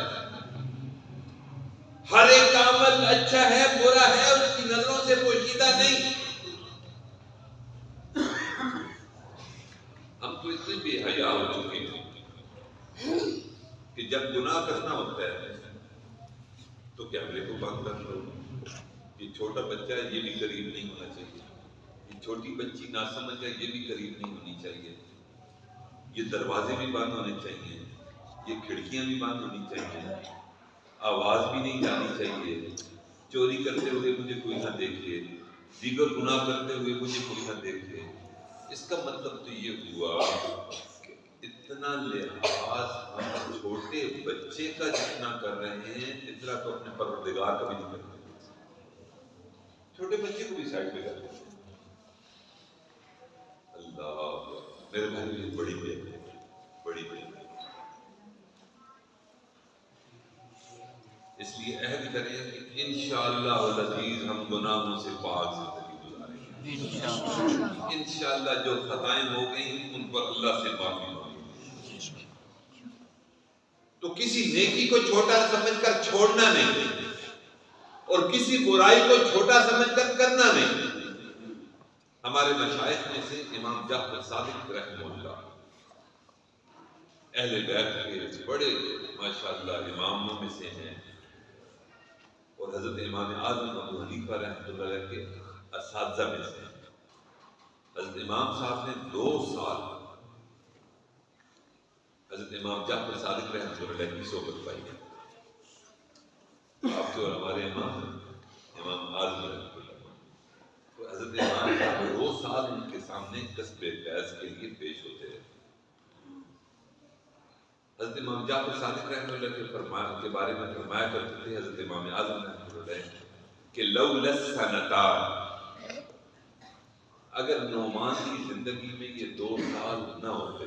Speaker 1: ہر ایک کا عمل اچھا ہے برا ہے اس کی نظروں سے پوشیدہ نہیں. ہم تو اتنے بے حیا ہو چکے ہیں کہ جب گناہ کرنا ہوتا ہے تو کیمرے کو بند کر لو. یہ چھوٹا بچہ ہے یہ بھی قریب نہیں ہونا چاہیے، یہ چھوٹی بچی ناسمجھ ہے یہ بھی قریب نہیں ہونی چاہیے، یہ دروازے بھی بند ہونے چاہیے، یہ کھڑکیاں بھی بند ہونی چاہیے، آواز بھی نہیں جانی چاہیے، چوری کرتے ہوئے مجھے کوئی نہ دیکھے، دیگر گناہ کرتے ہوئے مجھے کوئی نہ دیکھے. اس کا مطلب تو یہ ہوا کہ اتنا لحاظ ہم چھوٹے بچے کا جتنا کر رہے ہیں اتنا تو اپنے پروردگار کا بھی نہیں کرتے. چھوٹے بچے کو بھی سائڈ پہ کرتے ہیں. اللہ میرے بھائی بڑی بڑی بڑی اس لیے عہد کریں کہ انشاءاللہ العزیز ہم گناہوں سے پاک زندگی گزاریں گے. انشاءاللہ جو خطائیں ہو گئیں ان پر اللہ سے معافی مانگیں. تو کسی نیکی کو چھوٹا سمجھ کر چھوڑنا نہیں اور کسی برائی کو چھوٹا سمجھ کر کرنا نہیں. ہمارے مشائخ میں سے امام جعفر صادق رحمہ اللہ اہل بیت کے بڑے ماشاءاللہ اماموں میں سے ہیں اور حضرت امام اعظم ابو حنیفہ رحمۃ اللہ علیہ کے اساتذہ میں سے ہیں. حضرت امام صاحب نے 2 سال حضرت امام جعفر صادق رحمۃ اللہ علیہ کی صحبت پائی ہے. آپ جو ہمارے امام اعظم رحمۃ اللہ، تو حضرت امام صاحب 2 سال ان کے سامنے کسب فیض کے لیے پیش ہوتے ہیں. حضرت امام جعفر صادق رحمۃ اللہ کے بارے میں فرمایا کرتے تھے حضرت امام اعظم رحمۃ اللہ کہ لولا السنتان، اگر نعمان کی زندگی میں یہ 2 سال نہ ہوتے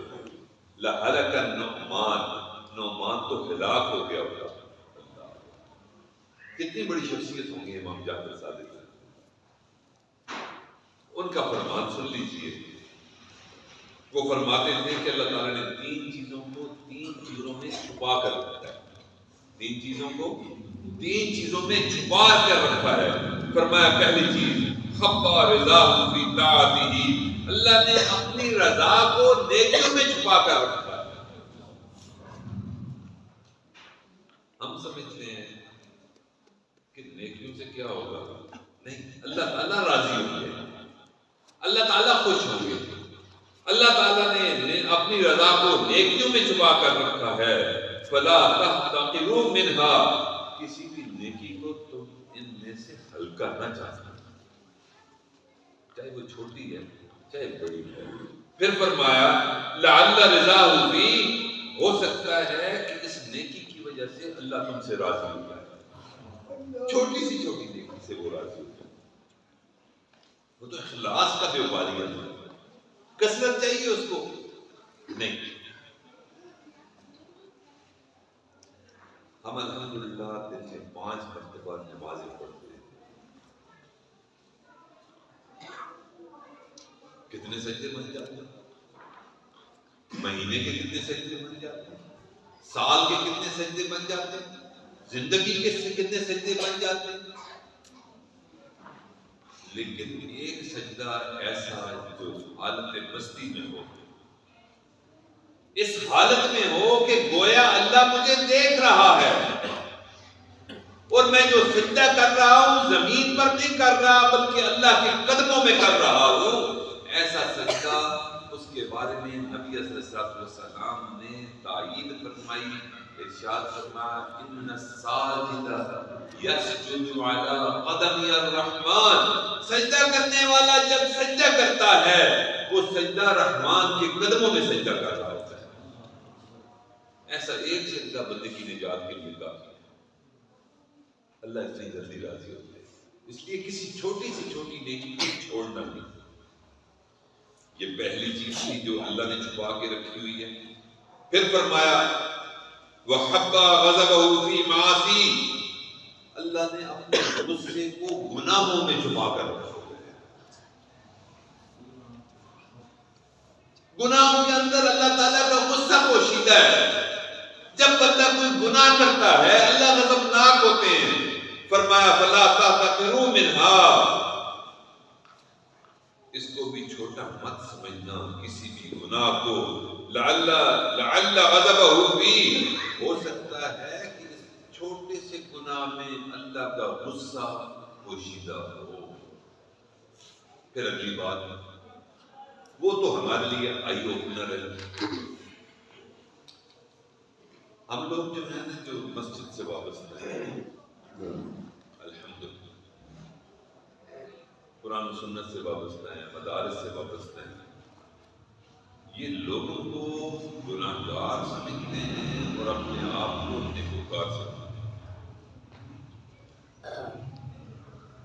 Speaker 1: لہلک النعمان، نعمان تو ہلاک ہو گیا ہوتا. کتنی بڑی شخصیت ہوں گے امام جعفر صادق، ان کا فرمان سن لیجئے. وہ فرماتے تھے کہ اللہ تعالیٰ نے تین چیزوں میں چھپا کر رکھا ہے، تین چیزوں میں چھپا کر رکھا ہے۔ فرمایا پہلی چیز خبا رضا فی طاعتہ، اللہ نے اپنی رضا کو نیکیوں میں چھپا کر رکھا ہے۔ ہم سمجھتے ہیں کہ نیکیوں سے کیا ہوگا، نہیں، اللہ تعالیٰ راضی ہوں گے، اللہ تعالیٰ خوش ہوں گے۔ اللہ تعالیٰ نے اپنی رضا کو نیکیوں میں چھپا کر رکھا ہے۔ فلا تحتقروا منها، کسی بھی نیکی کو تم ان میں سے ہلکا نہ جاننا، چاہے وہ چھوٹی ہے چاہے بڑی ہے۔ پھر فرمایا لعل رضاہ فی، ہو سکتا ہے کہ اس نیکی کی وجہ سے اللہ تم سے راضی ہو جائے، چھوٹی سی نیکی سے وہ راضی ہو جائے۔ وہ تو اخلاص کا بیوپاری ہے، کثرت چاہیے اس کو نہیں۔ ہم الحمدللہ دن میں 5 مرتبہ نمازیں پڑھتے ہیں، کتنے سجدے بن جاتے ہیں، مہینے کے کتنے سجدے بن جاتے ہیں، سال کے کتنے سجدے بن جاتے ہیں، زندگی کے کتنے سجدے بن جاتے ہیں۔ لیکن ایک سجدہ ایسا جو حالت مستی میں ہو، اس حالت میں ہو کہ گویا اللہ مجھے دیکھ رہا ہے اور میں جو سجدہ کر رہا ہوں زمین پر نہیں کر رہا بلکہ اللہ کے قدموں میں کر رہا ہوں، ایسا سجدہ، اس کے بارے میں نبی صلی اللہ علیہ وسلم نے تائید فرمائی، ارشاد فرمایا ان الساجد یسجد علی قدم الرحمن، سجدہ کرنے والا جب سجدہ کرتا ہے وہ سجدہ رحمان کے قدموں میں سجدہ کر رہا ہوتا ہے۔ ایسا ایک سجدہ بندے کی نجات کے لیے کافی ہے، اللہ اتنی جلدی راضی ہوتا ہے۔ اس لیے کسی چھوٹی نیکی کو چھوڑنا نہیں۔ یہ پہلی چیز تھی جو اللہ نے چھپا کے رکھی ہوئی ہے۔ پھر فرمایا وَحَبَّ غَضَبَهُ فِي مَعَاصِيهِ، اللہ نے اپنے غصے کو گناہوں میں چھپا کر رکھا ہے۔ گناہوں کے اندر اللہ تعالیٰ کا غصہ پوشیدہ ہے۔ جب بندہ کوئی گناہ کرتا ہے اللہ غضبناک ہوتے ہیں۔ فرمایا فَلَا تَحْتَقِرُوا مِنْهَا، اس کو بھی چھوٹا مت سمجھنا کسی بھی گناہ کو۔ لعل غضبہ فی، ہو سکتا ہے کہ اس چھوٹے سے گناہ میں اللہ کا غصہ پوشیدہ ہو۔ پھر اگلی بات، وہ تو ہمارے لیے آئی اوپنر ہے۔ ہم لوگ جو ہیں نا جو مسجد سے وابستہ ہیں، الحمدللہ قرآن و سنت سے وابستہ ہیں، مدارس سے وابستہ ہیں، یہ لوگوں کو گناہ گار سمجھتے ہیں اور اپنے آپ کو نیکوکار سمجھتے ہیں۔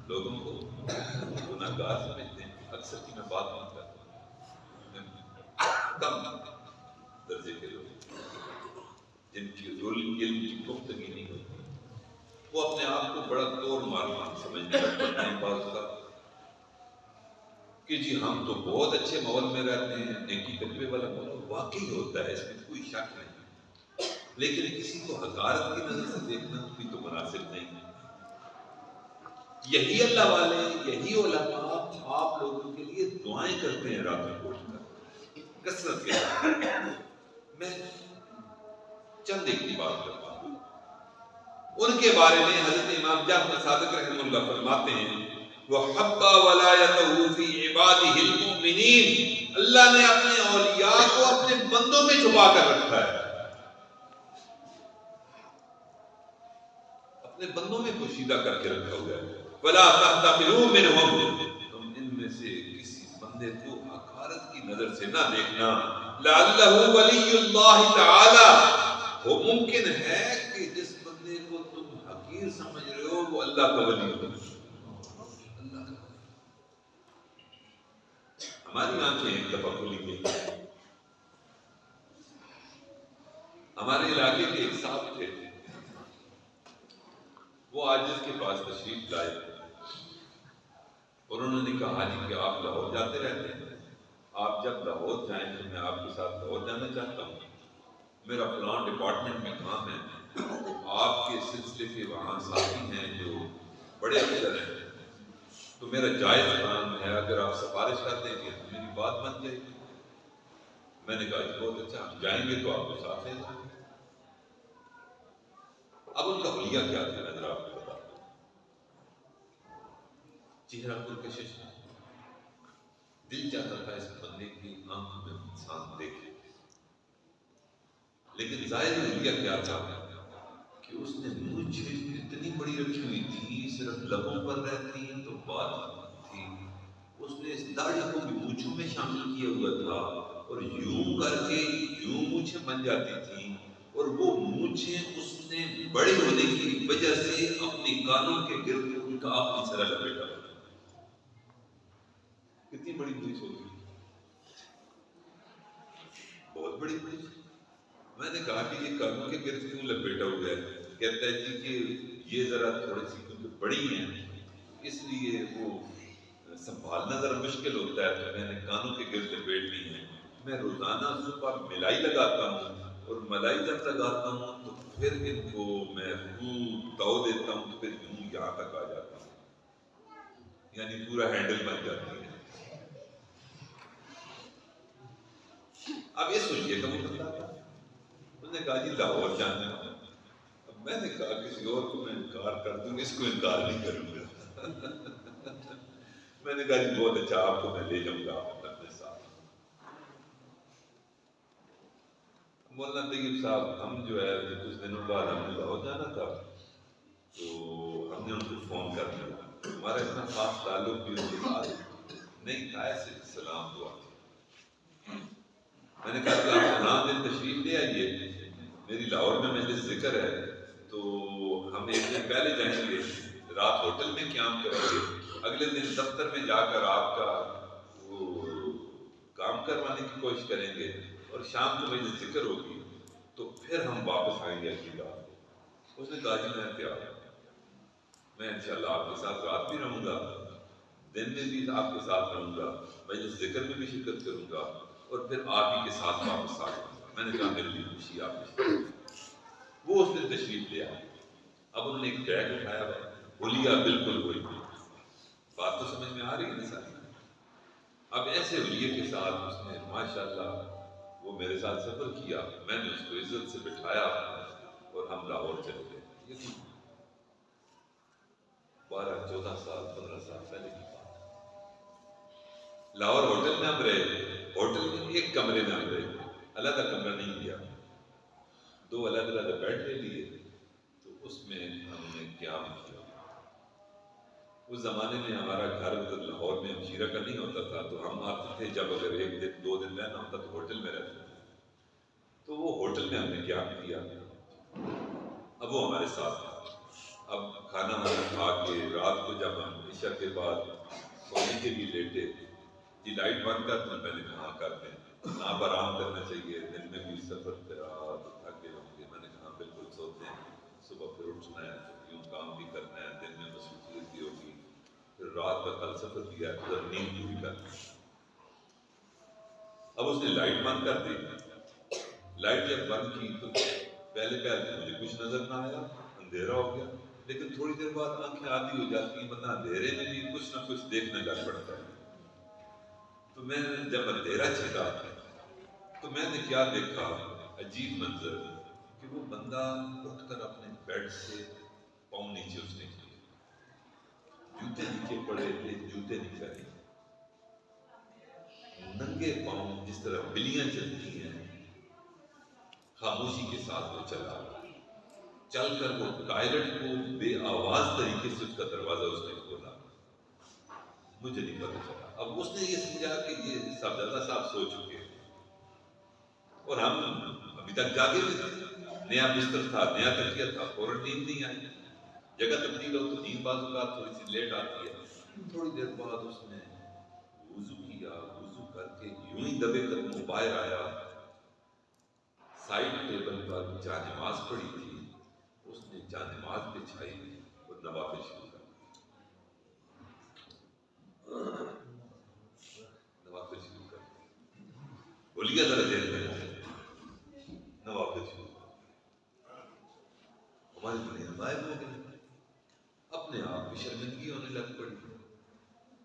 Speaker 1: لوگوں کو گناہ گار سمجھتے ہیں، اکثر کی میں بات نہیں کرتا، کم درجے کے لوگ جن کی علم کی گفتگی نہیں ہوتی، وہ اپنے آپ کو بڑا طور مار سمجھنے لگتے ہیں بعض کا کہ جی ہم تو بہت اچھے ماحول میں رہتے ہیں، نیکی تقوی والا ماحول واقعی ہوتا ہے، اس میں کوئی شک نہیں، لیکن کسی کو حقارت کی نظر سے دیکھنا بھی تو مناسب نہیں ہے۔ یہی اللہ والے، یہی علماء آپ لوگوں کے لیے دعائیں کرتے ہیں رات کو اٹھ کر کثرت کے ساتھ۔ میں چند ایک کی بات کرتا ہوں، ان کے بارے میں حضرت امام جعفر صادق رحمہ اللہ فرماتے ہیں وَحَبَّ وَلَایَتَهُ فِي عِبَادِهِ الْمُؤْمِنِينَ، اللہ نے اپنے اولیاء کو اپنے بندوں میں چھپا کر رکھا ہے، اپنے بندوں میں پوشیدہ کر کے رکھا ہوا ہے۔ وَلَا تَحْتَقِرُوا مِنْهُمْ، تم ان میں سے کسی بندے کو حقارت کی نظر سے نہ دیکھنا۔ لَعَلَّهُ وَلِيُّ اللَّهِ تَعَالَى، وہ ممکن ہے کہ جس بندے کو تم حقیر سمجھ رہے ہو وہ اللہ کا ولی ہو۔ ہماری آنکھیں ایک دفعہ کھلی گئی، ہمارے علاقے کے ایک صاحب تھے، وہ آج جس کے پاس تشریف لائے اور انہوں نے کہا جی کہ آپ لاہور جاتے رہتے ہیں، آپ جب لاہور جائیں تو میں آپ کے ساتھ لاہور جانا چاہتا ہوں، میرا فلاں ڈپارٹمنٹ میں کام ہے، آپ کے سلسلے کے وہاں ساتھی ہیں جو بڑے افسر ہیں، تو میرا جائز کام ہے اگر آپ سفارش کر دیں گے تو میری بات بن جائے گی۔ میں نے کہا جی بہت اچھا، ہم جائیں گے تو آپ کو ساتھ لے جائیں گے۔ اب ان کا حلیہ کیا تھا میں ذرا آپ کو بتا دوں، چہرہ پرکشش، دل چاہتا تھا اس بندے کی آنکھوں میں انسان دیکھے، لیکن ظاہر حلیہ کیا تھا کہ اس نے مونچھ اتنی بڑی رکھی ہوئی تھی، صرف لبوں پر رہتی تو بات تھی، اس نے اس داڑھی کو بھی مونچھوں میں شامل کیا ہوا تھا، اور یوں کر کے یوں مونچھیں بن جاتی تھیں، اور وہ مونچھیں اس نے بڑی ہونے کی وجہ سے اپنے کانوں کے گرد ان کا آخری سرا لپیٹا۔ کتنی بڑی مونچھ ہوگی، بہت بڑی مونچھ۔ میں نے کہا کہ یہ کانوں کے گرد کیوں لپیٹا ہوا ہے؟ کہتا ہے جی کہ یہ ذرا تھوڑی سی کیونکہ بڑی ہیں اس لیے وہ سنبھالنا ذرا مشکل ہوتا ہے، تو میں نے کانوں کے گرد لپیٹ دی ہیں۔ میں روزانہ صبح ملائی لگاتا ہوں، اور ملائی جب لگاتا ہوں تو پھر ان کو میں خوب تو دیتا ہوں تو پھر یوں یہاں تک آ جاتا ہوں، یعنی پورا ہینڈل بن جاتی ہے۔ اب یہ سوچیے کہ وہ بندہ تھا، انہوں نے کہا جی لاہور جانا ہے۔ اب میں نے کہا کسی اور کو میں انکار کر دوں گا، اس کو انکار نہیں کروں گا۔ میں نے کہا جی بہت اچھا، آپ کو میں لے جاؤں گا اپنے ساتھ۔ مولانا طیب صاحب، ہم جو ہے کچھ دنوں بعد ہم نے لاہور جانا تھا، تو ہم نے ان کو فون کر دیا، ہمارا اتنا خاص تعلق بھی ان کے ساتھ نہیں تھا، ایسے سلام ہوا۔ میں نے کہا کہ آپ فلاں دن تشریف لے آئیے، میری لاہور میں مجلس ذکر ہے، تو ہم ایک دن پہلے جائیں گے، رات ہوٹل میں قیام کریں گے، اگلے دن دفتر میں جا کر آپ کا وہ کام کروانے کی کوشش کریں گے، اور شام کو مجلس ذکر ہوگی، تو پھر ہم واپس آئیں گے اگلی رات۔ اس نے کہا جی میں تیار ہوں، میں انشاءاللہ آپ کے ساتھ رات بھی رہوں گا، دن میں بھی آپ کے ساتھ رہوں گا، مجلس ذکر میں بھی شرکت کروں گا، اور پھر آپ ہی کے ساتھ واپس آ جاؤں گا۔ میں نے کہا میری بھی خوشی آپ کی۔ وہ اس دن تشریف لے آئے۔ اب انہوں نے ایک بیگ اٹھایا، حلیہ بالکل وہی، بات تو سمجھ میں آ رہی ہے نا ساری۔ اب ایسے حلیے کے ساتھ اس نے ماشاءاللہ وہ میرے ساتھ سفر کیا، میں نے اس کو عزت سے بٹھایا، اور ہم لاہور چلے گئے۔ یہ 12-14 سال 15 سال پہلے کی بات۔ لاہور ہوٹل میں ہم رہے، ہوٹل میں ایک کمرے میں ہم رہے، علیحدہ کمرہ نہیں لیا، 2 علیحدہ بیڈ لے لیے، تو اس میں ہم نے قیام کیا۔ اس زمانے میں ہمارا گھر ادھر لاہور میں ہمشیرہ کا نہیں ہوتا تھا، تو ہم آتے تھے جب اگر 1 دن 2 دن رہنا ہوتا تو ہوٹل میں رہتے تھے، تو وہ ہوٹل میں ہم نے قیام کیا۔ اب وہ ہمارے ساتھ تھا۔ اب کھانا وانا کھا کے رات کو جب ہم عشاء کے بعد سونے کے لیے لیٹے، جی لائٹ بند کر دیں، پہلے کہاں کرتے ہیں، آپ آرام کرنا چاہیے، دن میں بھی سفر کرا تو تھکے ہوں گے۔ میں نے کہا بالکل سوتے ہیں، صبح پھر اٹھنا ہے، یوں کام بھی کرنا ہے، دن میں مصروفیت بھی ہوگی، پھر رات کا کل سفر بھی ہے، ادھر نیند پوری کرنا ہے۔ اب اس نے لائٹ بند کر دی، لائٹ جب بند کی تو پہلے مجھے کچھ نظر نہ آیا، اندھیرا ہو گیا، لیکن تھوڑی دیر بعد آنکھیں عادی ہو جاتی ہیں، بندہ اندھیرے میں بھی کچھ نہ کچھ دیکھنے لگ پڑتا ہے۔ تو میں جب اندھیرا چھٹا تو میں نے کیا دیکھا، عجیب منظر، کہ وہ بندہ اٹھ کر اپنے بیڈ سے پاؤں نیچے اس نے کیے، جوتے نیچے پڑے تھے، جوتے نہیں پہنے، ننگے پاؤں جس طرح بلیاں چلتی ہیں، خاموشی کے ساتھ وہ چلا، چل کر وہ ٹائلٹ کو بے آواز طریقے سے اس کا دروازہ اس نے کھولا، مجھے نہیں پتہ چلا۔ اب اس نے یہ سمجھا کہ یہ صاحبزادہ صاحب سو چکے ہیں، اور ہم ابھی تک جاگے ہوئے تھے، نیا بستر تھا، نیا تکیہ تھا، فوراً نیند نہیں آئی۔ جگہ تبدیل ہو تو نیند بعض اوقات تھوڑی سی لیٹ آتی ہے۔ تھوڑی دیر بعد اس نے وضو کیا، وضو کر کے یوں ہی دبے قدموں باہر آیا، سائڈ ٹیبل پر جہاں نماز پڑھی تھی اس نے جہاں نماز بچھائی اور نوافل شروع کر دی، نوافل شروع کر دی۔ حلیہ ذرا ذہن میں آئے، نوافل شروع ہماری دنیا غائب ہو گئی، اپنے آپ کی شرمندگی ہونے لگ پڑی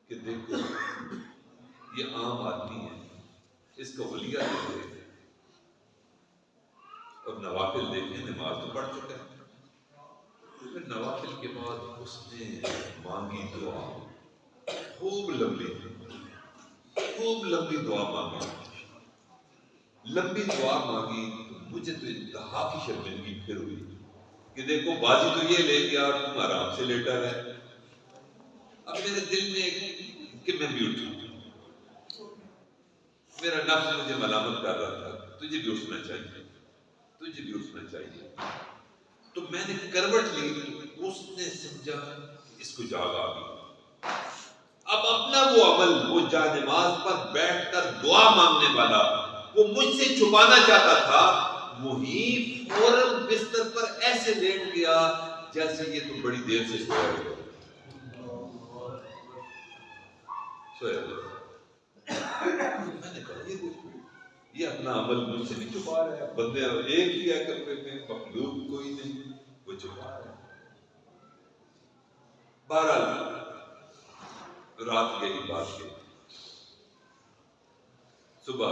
Speaker 1: کہ دیکھو یہ عام آدمی ہے، اس کا ولیہ دیکھے اور نوافل دیکھیں، نماز تو پڑھ چکا ہے، پھر نوافل کے بعد اس نے مانگی دعا، خوب لمبی دعا مانگی، لمبی دعا مانگی تو مجھے تو انتہا کی شرمندگی پھر ہوئی کہ دیکھو بازی تو یہ لے گیا اور تم آرام سے لیٹا رہے۔ اب میرے دل میں کہ میں بھی اٹھوں، میرا نفس مجھے ملامت کر رہا تھا، تجھے بھی اٹھنا چاہیے، تجھے بھی اٹھنا چاہیے۔ تو میں نے کروٹ لی تو اس نے سمجھا اس کو جاگ آ گئی۔ اب اپنا وہ عمل، وہ جانماز پر بیٹھ کر دعا مانگنے والا وہ مجھ سے چھپانا چاہتا تھا، وہی فوراً بستر پر ایسے لیٹ گیا جیسے یہ تو بڑی دیر سے سویا ہوا۔ میں نے کہا یہ اپنا عمل مجھ سے نہیں چھپا رہا ہے، بندے ایک ہی ہے کمرے میں، مخلوق کوئی نہیں، وہ چھپا رہا ہے۔ بہرحال رات گئی، بات گئی، صبح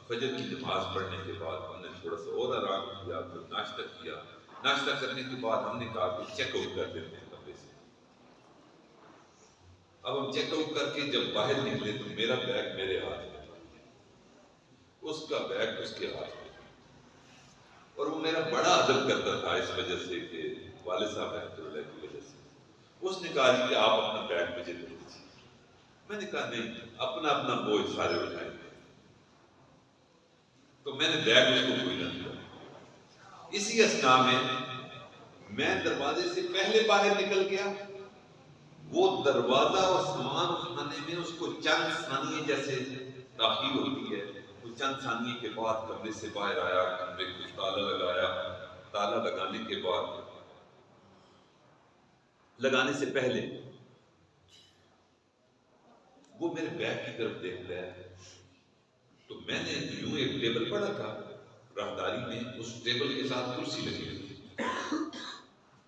Speaker 1: فجر کی نماز پڑھنے کے بعد ہم نے تھوڑا سا اور آرام کیا، پھر ناشتہ کیا۔ ناشتہ کرنے کے بعد ہم نے کہا کہ چیک آؤٹ کر دیتے ہیں کمرے سے۔ اب ہم چیک آؤٹ کر کے جب باہر نکلے تو میرا بیگ میرے ہاتھ میں، اس کا بیگ اس کے ہاتھ میں، اور وہ میرا بڑا ادب کرتا تھا اس وجہ سے کہ والد صاحب رحمۃ اللہ کی وجہ سے۔ اس نے کہا کہ آپ اپنا بیگ مجھے دے دیجیے۔ میں نے کہا نہیں، اپنا بوجھ سارے اٹھائیں گے۔ تو میں نے بیگ اس کو کوئی نہ دیا۔ اسی اثناء میں دروازے سے پہلے باہر نکل گیا، وہ دروازہ اور سامان اٹھانے میں اس کو چند ثانیے جیسے تاخیر ہوتی ہے، وہ چند ثانیے کے بعد کمرے سے باہر آیا، کمرے کو تالا لگایا، تالا لگانے کے بعد، لگانے سے پہلے وہ میرے بیگ کی طرف دیکھ رہا ہے۔ تو میں نے یوں ایک ٹیبل پڑا تھا راہداری میں، اس ٹیبل کے ساتھ کرسی لگی ہوئی تھی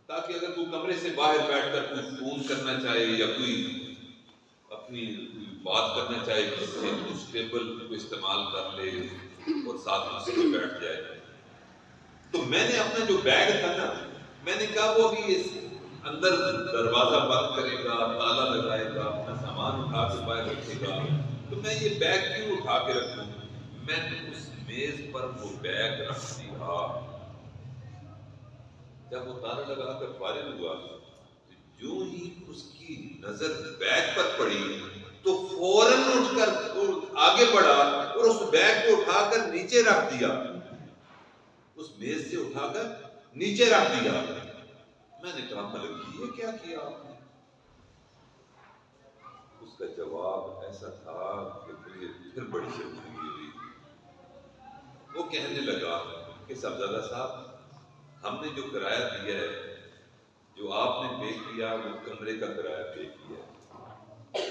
Speaker 1: تاکہ اگر کوئی کمرے سے باہر بیٹھ کر کوئی فون کرنا چاہے یا کوئی اپنی بات کرنا چاہے کسی سے، اس ٹیبل کو استعمال کر لے اور ساتھ کرسی پہ بیٹھ جائے۔ تو میں نے اپنا جو بیگ تھا نا، میں نے کہا وہ ابھی اس اندر دروازہ بند کرے گا، تالا لگائے گا، اپنا سامان اٹھا کے باہر رکھے گا، تو میں یہ بیگ کیوں اٹھا کے رکھوں؟ میں نے اس میز پر وہ بیگ رکھ دیا۔ جب وہ تالا لگا کر فارغ ہوا تو جو ہی اس کی نظر بیگ پر پڑی تو فوراً اٹھ کر آگے بڑھا اور اس بیگ کو اٹھا کر نیچے رکھ دیا، اس میز سے اٹھا کر نیچے رکھ دیا۔ میں نے کہا ملک یہ کیا کیا آپ نے؟ اس کا جواب ایسا تھا کہ مجھے پھر بڑی شرمندگی ہوئی۔ وہ کہنے لگا کہ صاحبزادہ صاحب، ہم نے جو کرایہ دیا ہے، جو آپ نے پے کیا، وہ کمرے کا کرایہ پے کیا ہے۔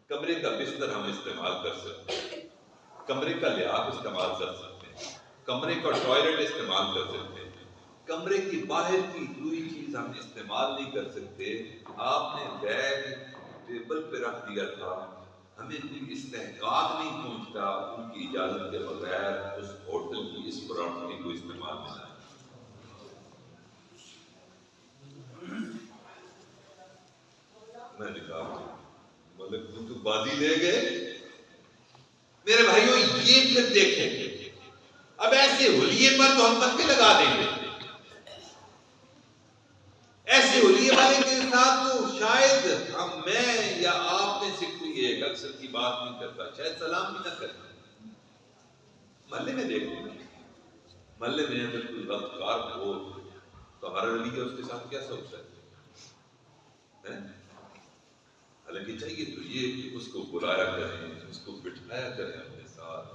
Speaker 1: کمرے کا بستر ہم استعمال کر سکتے ہیں، کمرے کا لحاف استعمال کر سکتے ہیں، کمرے کا ٹوائلٹ استعمال کر سکتے ہیں، کمرے کی باہر کی کوئی چیز ہم استعمال نہیں کر سکتے۔ آپ نے بیگ ٹیبل پہ رکھ دیا تھا، ہمیں کوئی استحقاق نہیں پہنچتا ان کی اجازت کے بغیر اس ہوٹل کی اس پراپرٹی کو استعمال میں لائیں۔ میں نے کہا ملک تو بازی لے گئے۔ میرے بھائیوں یہ پھر دیکھیں، اب ایسے حلیے پر تو ہم تک لگا دیں گے، ایسے حلیے والے کے ساتھ تو شاید میں یا آپ میں سے کوئی ایک اکثر کی بات نہیں کرتا، شاید سلام بھی نہ کرتا۔ محلے میں دیکھیں، محلے میں اگر کوئی غلطکار ہو تو ہر حلیہ اس کے ساتھ کیسا ہوتا ہے؟ حالانکہ چاہیے تو یہ کہ اس کو بلایا کریں، اس کو بٹھایا کریں اپنے ساتھ،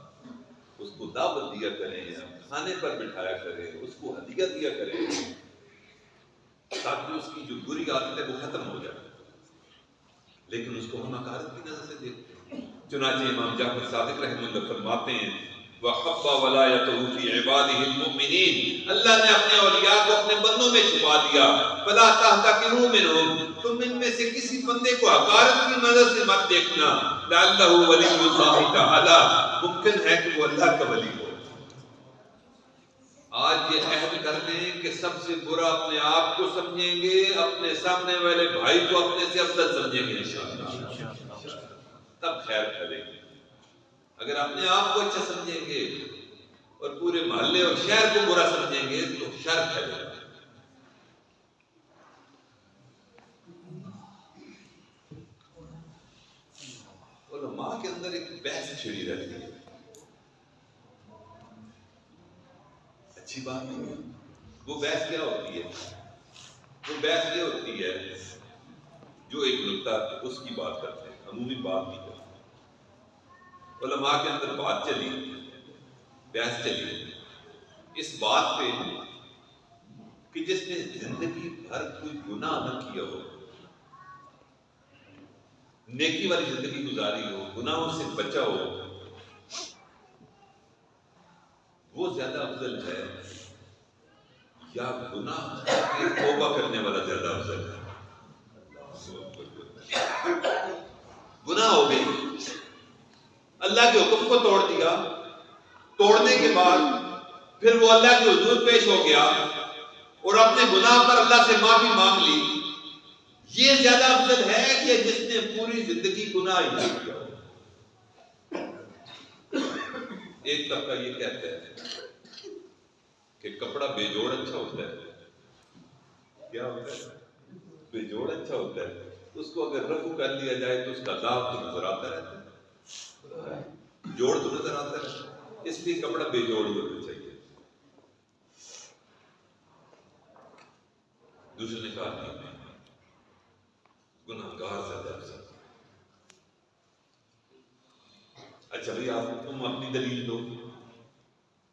Speaker 1: اس کو دعوت دیا کریں، کھانے پر بٹھایا کریں، اس کو ہدیہ دیا کریں تاکہ اس کی جو بری عادت ہے وہ ختم ہو جائے۔ لیکن اس کو ہم حقارت کی نظر سے دیکھتے ہیں۔ چنانچہ امام جعفر صادق رحمہ اللہ فرماتے ہیں وَحَبَّ وَلَایَتَهُ فِي عِبَادِهِ الْمُؤْمِنِينَ، اللہ نے اپنے اولیاء کو اپنے بندوں میں چھپا دیا. فَلَا تَحْتَقِرُوا مِنْهُمْ، تم ان میں سے کسی بندے کو حقارت کی نظر سے مت دیکھنا. لَعَلَّهُ وَلِيُّ اللَّهِ تَعَالَى، ممکن ہے کہ وہ اللہ کا ولی ہو. آج یہ عہد کر لیں کہ سب سے برا اپنے آپ کو سمجھیں گے، اپنے سامنے والے بھائی کو اپنے سے افضل سمجھیں گے انشاءاللہ، تب خیر پھیلے گی. اگر اپنے آپ کو اچھا سمجھیں گے اور پورے محلے اور شہر کو برا سمجھیں گے تو شر پھیلے گا. علماء کے اندر ایک بحث چھڑی رہتی ہے، اچھی بات نہیں ہے. وہ بحث کیا ہوتی ہے؟ وہ بحث یہ ہوتی ہے جو ایک نکتہ اس کی بات کرتے ہیں، عمومی بات نہیں کرتے. علماء کے اندر بات چلی، بحث چلی اس بات پہ کہ جس نے زندگی بھر کوئی گناہ نہ کیا ہو، نیکی والی زندگی گزاری ہو، گناہوں سے بچا ہو، وہ زیادہ افضل ہے یا گناہ کے توبہ کرنے والا زیادہ افضل ہے؟ گناہ ہو گئی، اللہ کے حکم کو توڑ دیا، توڑنے کے بعد پھر وہ اللہ کے حضور پیش ہو گیا اور اپنے گناہ پر اللہ سے معافی مانگ لی، یہ زیادہ افضل ہے کہ جس نے پوری زندگی گناہ ہی نہیں کیا. ایک طبقہ یہ کہتا ہے کہ کپڑا بے جوڑ اچھا ہوتا ہے. کیا ہوتا ہے؟ بے جوڑ اچھا ہوتا ہے. اس کو اگر رفع کر لیا جائے تو اس کا داغ تو نظر آتا رہتا ہے، جوڑ تو نظر آتا رہتا ہے، اس لیے کپڑا بے جوڑ ہونا چاہیے. دوسرے نے کہا نہیں، گناہ گار زیادہ افضل. اچھا بھائی آپ تم اپنی دلیل دو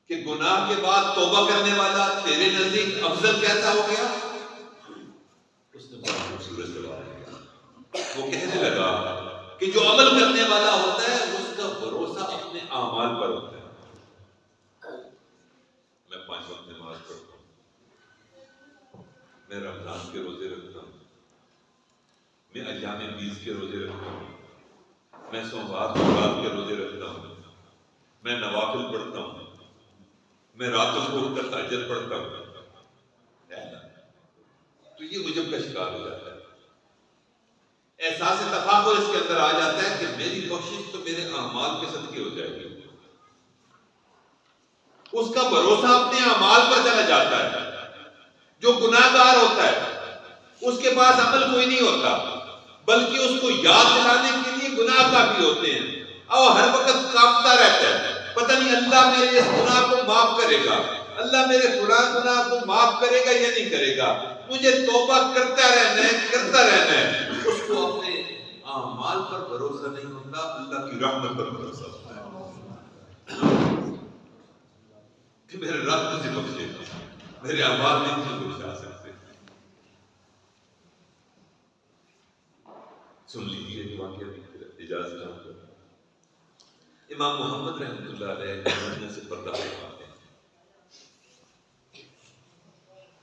Speaker 1: کہ گناہ کے بعد توبہ کرنے والا تیرے نزدیک افضل کیسا ہو گیا؟ اس نے بہت خوبصورت جواب دیا. وہ کہنے لگا کہ جو عمل کرنے والا ہوتا ہے اس کا بھروسہ اپنے اعمال پر ہوتا ہے. میں 5 وقت نماز پڑھتا ہوں، میں رمضان کے روزے رکھتا ہوں، میں ایام 20 کے روزے رکھتا ہوں، میں سوموار رات کے روزے رکھتا ہوں، میں نوافل پڑھتا ہوں، میں راتوں کو اٹھ کر تہجد پڑھتا ہوں. تو یہ عجب کا شکار ہو جاتا ہے. احساس تفاخر اس کے اندر آ جاتا ہے کہ میری کوشش تو میرے اعمال کے صدقے ہو جائے گی. اس کا بھروسہ اپنے اعمال پر چلا جاتا ہے. جو گناہ گار ہوتا ہے اس کے پاس عمل کوئی نہیں ہوتا، بلکہ اس کو یاد دلانے کے لیے گناہ کافی ہوتے ہیں اور ہر وقت کانپتا رہتا ہے. پتہ نہیں اللہ میرے اس گناہ کو معاف کرے گا، اللہ میرے فلاں گناہ کو معاف کرے گا یا نہیں کرے گا. مجھے توبہ کرتا رہنا ہے، کرتا رہنا ہے. اس کو اپنے اعمال پر بھروسہ نہیں ہوتا، اللہ کی رحمت پر بھروسہ ہوتا ہے کہ میرے رب مجھے بخشے گا، میرے اعمال نہیں مجھے بخشا سکتے. سن لیجیے جو واقعہ اجازت چاہتا ہوں. امام محمد رحمۃ اللہ علیہ مدینہ سے پردہ فرماتے ہیں.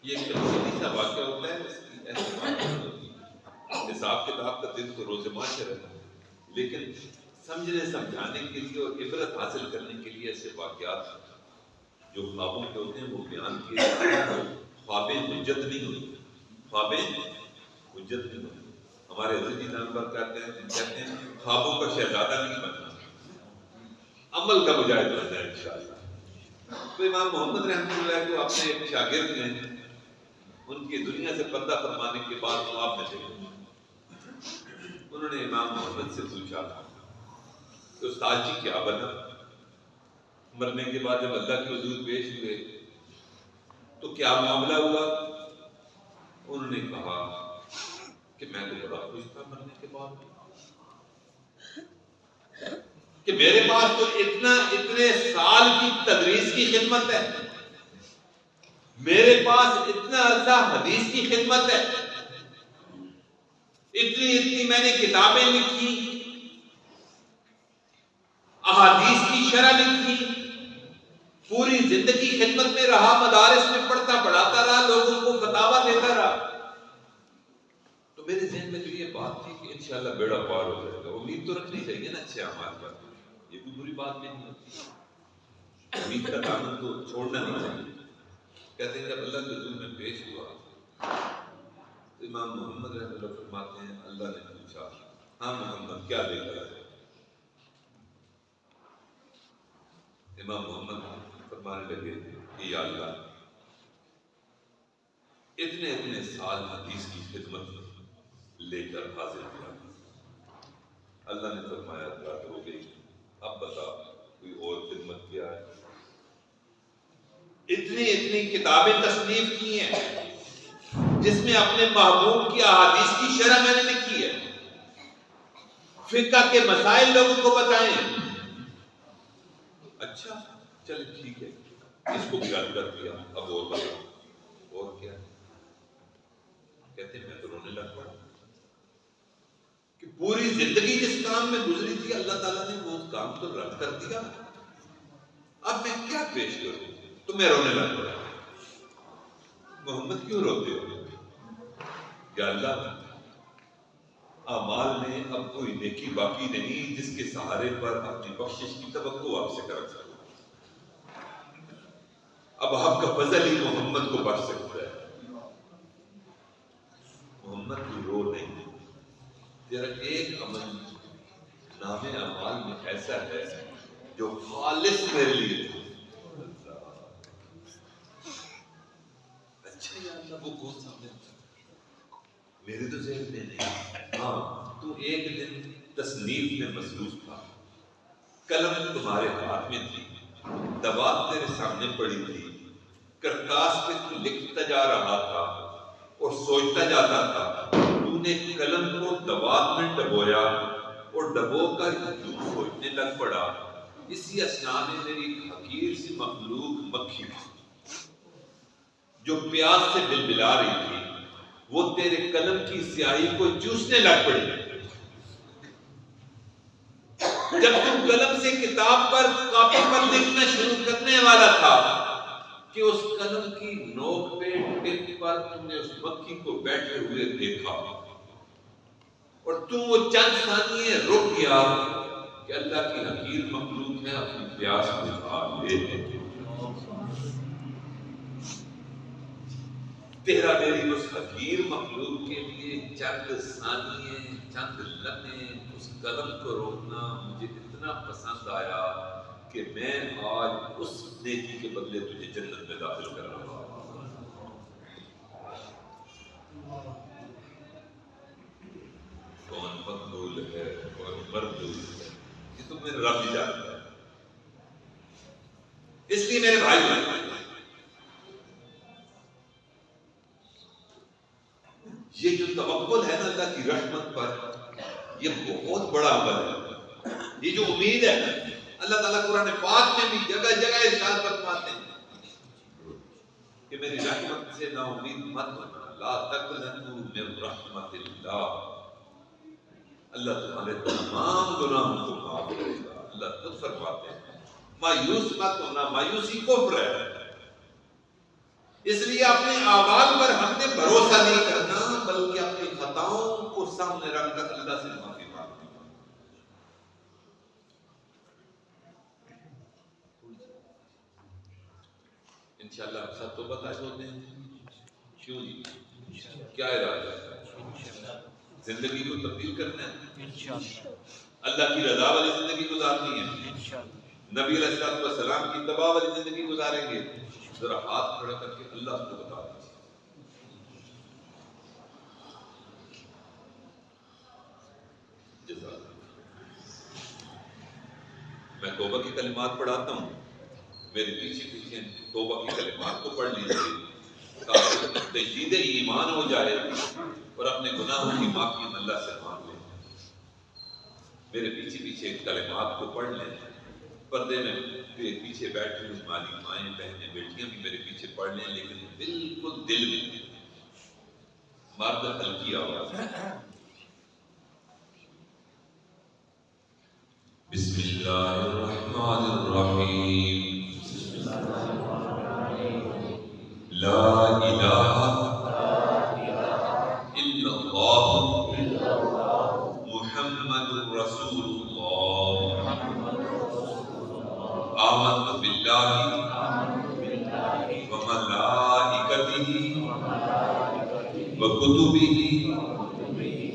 Speaker 1: یہ ایک تفصیلی سا واقعہ ہوتا ہے، اس کی ایسی بات نہیں ہوتی. حساب کتاب کا دن تو روز معاشر ہے، لیکن سمجھنے سمجھانے کے لیے اور عبرت حاصل کرنے کے لیے ایسے واقعات جو خوابوں کے ہوتے ہیں وہ بیان کیے جاتے ہیں. خوابیں حجت نہیں ہوتی، خوابیں حجت نہیں ہوتی. ہمارے حضرت نمبر کہتے ہیں خوابوں کا شہزادہ نہیں بننا، عمل کا مجاہد بننا ہے انشاءاللہ. تو امام محمد رحمۃ اللہ کو اپنے ایک شاگرد نے ان کی دنیا سے پردہ فرمانے کے بعد خواب میں دیکھا. انہوں نے امام محمد سے پوچھا کہ استاد جی کیا بنا؟ مرنے کے بعد جب اللہ کے حضور پیش ہوئے تو کیا معاملہ ہوا؟ انہوں نے کہا کہ میں تو بڑا خوش تھا مرنے کے بعد، کہ میرے پاس تو اتنے سال کی تدریس کی خدمت ہے، میرے پاس اتنا عرصہ حدیث کی خدمت ہے، اتنی میں نے کتابیں لکھی، احادیث کی شرح لکھی، پوری زندگی خدمت میں رہا، مدارس میں پڑھتا پڑھاتا رہا، لوگوں کو فتاوا دیتا رہا. تو میرے ذہن میں تو یہ بات تھی کہ انشاءاللہ بیڑا پار ہو جائے گا. امید تو رکھنی چاہیے نا اچھے اعمال پر، یہ کوئی بری بات نہیں ہوتی. امید کا دامن تو چھوڑنا نہیں چاہیے. کہتے ہیں جب اللہ کے حضور میں پیش ہوا تو امام محمد رحمۃ اللہ فرماتے ہیں اللہ نے پوچھا ہاں محمد کیا دیکھا ہے؟ امام محمد فرمانے لگے کہ یا اللہ اتنے سال حدیث کی خدمت لے کر حاضر کیا. اللہ نے فرمایا بات ہو گئی، اب بتا کوئی اور خدمت کیا ہے؟ اتنی کتابیں تصنیف کی ہیں جس میں اپنے محبوب کی احادیث کی شرح میں نے لکھی ہے، فقہ کے مسائل لوگوں کو بتائیں. اچھا چل ٹھیک ہے، اس کو بھی یاد کر دیا، اب اور بتا اور کیا؟ کہتے ہیں میں تو رونے لگ پڑا کہ پوری زندگی جس کام میں گزری تھی اللہ تعالیٰ نے وہ کام تو رد کر دیا، اب میں کیا پیش کروں؟ تو میں رونے لگ پڑا. محمد کیوں روتے ہو؟ کہ اللہ اعمال میں اب کوئی نیکی باقی نہیں جس کے سہارے پر اپنی بخشش کی توقع آپ سے کر سکوں. اب آپ کا فضل ہی محمد کو بخش سکتا ہے. محمد کی رو نہیں، تیرا ایک عمل نام اعمال میں ایسا ہے جو خالص میرے لیے. اچھا یا اللہ وہ کون سا میرے تو ذہن میں نہیں. ہاں تو ایک دن تصنیف میں مصروف تھا، قلم تمہارے ہاتھ میں تھی، دوات تیرے سامنے پڑی تھی، کرتاس پہ تو لکھتا جا رہا تھا اور سوچتا جاتا تھا. تو نے قلم کو دوات میں ڈبویا اور ڈبو کر یوں سوچنے لگ پڑا. اسی اثناء میں میری ایک حقیر سی مخلوق مکھی جو پیاس سے بلبلا رہی تھی وہ تیرے قلم کی سیاہی کو چوسنے لگ پڑی. جب تم قلم سے کتاب پر کاپی پر لکھنا شروع کرنے والا تھا کہ اس قلم کی نوک پہ ٹپ پر تم نے اس مکھی کو بیٹھے ہوئے دیکھا اور تم وہ چند ثانیے رک گیا کہ اللہ کی حقیر مخلوق ہے اپنی پیاس بجھا لے. تیرا میری اس حقیر مخلوق کے لیے چند ثانیے چند لمحے اس قلم کو روکنا مجھے اتنا پسند آیا کہ میں آج اس نیکی کے بدلے تجھے جنت میں داخل کر رہا ہوں. کون مقبول ہے کون مردود ہے یہ تو میرا رب ہی جانتا ہے. اس لیے میرے بھائی یہ جو توکل ہے نا اللہ کی رحمت پر یہ بہت بڑا عمل ہے. یہ جو امید ہے اللہ تعالیٰ قرآن پاک میں بھی جگہ جگہ ارشاد فرماتے ہیں کہ میری رحمت سے نا امید مت ہونا، لا تقنطوا من رحمت اللہ. اللہ تمہارے تمام گناہوں کو معاف کرے گا. اللہ خود فرماتے ہیں مایوس مت ہونا، مایوسی کفر ہے. اس لیے اپنے اعمال پر ہم نے بھروسہ نہیں کرنا بلکہ اپنی خطاؤں کو سامنے رکھ کر اللہ سے معافی مانگنی. انشاءاللہ آپ سب توبہ طائب ہوتے ہیں. کیوں جی؟ کیا ارادہ ہے؟ زندگی کو تبدیل کرنا ہے، اللہ کی رضا والی زندگی گزارنی ہے، نبی علیہ الصلوۃ والسلام کی اتباع والی زندگی گزاریں گے. ذرا ہاتھ کھڑا کر کے اللہ کو بتا دیجیے. میں توبہ کی کلمات پڑھاتا ہوں، میرے پیچھے پیچھے توبہ کی کلمات کو پڑھ لیجیے تاکہ تجدید ایمان ہو جائے اور اپنے گناہوں کی معافی اللہ سے مانگ لیں. میرے پیچھے پیچھے کلمات کو پڑھ لیں. پردے میں پیچھے بیٹھے ہوئے ہماری مائیں بہنیں بیٹیاں بھی میرے پیچھے پڑھ لیں لیکن بالکل دل میں مرد ہلکی آواز. بسم اللہ الرحمن الرحیم. رسول اللہ آمنت باللہ وملائکتہ وکتبہ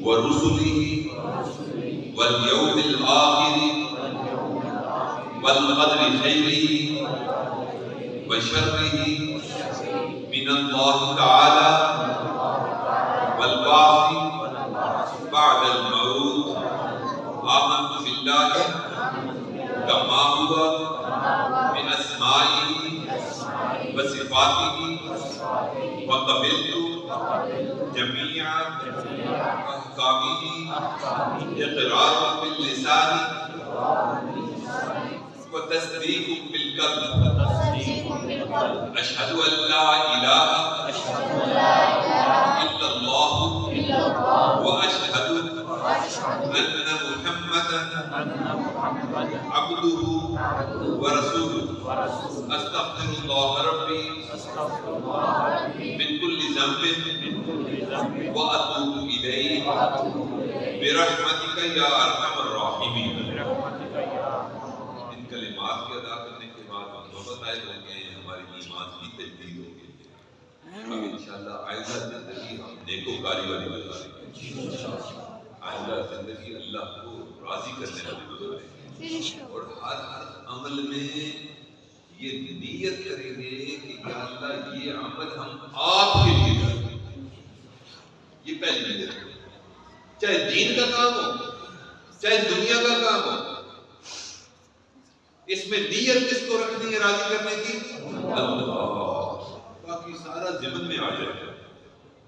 Speaker 1: ورسلہ والیوم الآخر والقدر خیرہ وشرہ من اللہ تعالی والبعث بعد الموت آمنت باللہ کما ہوا بأسمائہ وصفاتہ وقبلت جميع أحكامه إقرار باللسان وتصديق بالقلب أشهد أن لا إله إلا الله وأشهد أن محمدا عبده ورسوله أستغفر الله ربي من كل ذنب وأتوب إليه برحمتك يا أرحم الراحمين. ان کلمات کے ادا کرنے کے بعد ہم محبت عائد ہو گئے ہیں، ہماری ایمان کی تجدید ہو گئی ہے. اب انشاءاللہ آئندہ زندگی ہم نیکوکاری والی گزاریں گے. آئندہ زندگی اللہ کو راضی کرنے والی گزاریں گے، اور ہر عمل میں یہ نیت کریں گے کہ یا اللہ یہ عمل ہم آپ کے لیے کریں گے. یہ پہلی نیت ہے، چاہے دین کا کام ہو چاہے دنیا کا کام ہو، اس میں نیت کس کو رکھنی ہے راضی کرنے کی؟ اللہ. باقی سارا ضمن میں آ جائے گا.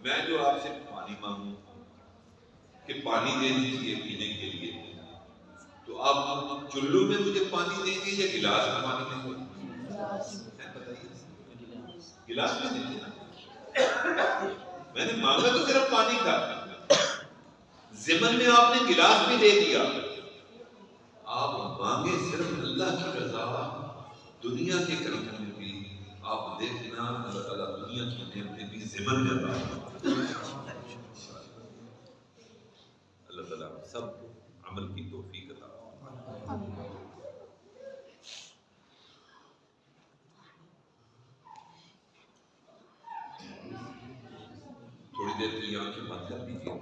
Speaker 1: میں جو آپ سے پانی مانگوں کہ پانی دے دیجیے پینے کے لیے، تو آپ چلو میں مجھے پانی دیں گے یا گلاس میں پانی دیں گے؟ بتائیے. گلاس میں دیں گے نا. میں نے مانگا تو صرف پانی تھا، ضمن میں آپ نے گلاس بھی دے دیا. آپ مانگے صرف اللہ کی رضا، دنیا کے کرم میں بھی آپ دیکھنا اللہ تعالیٰ دنیا کی نعمتیں بھی ضمن میں عطا فرمائے. اللہ تعالیٰ سب عمل کی توفیق عطا فرمائے. تھوڑی دیر کے لیے آنکھیں بند کر دیجیے.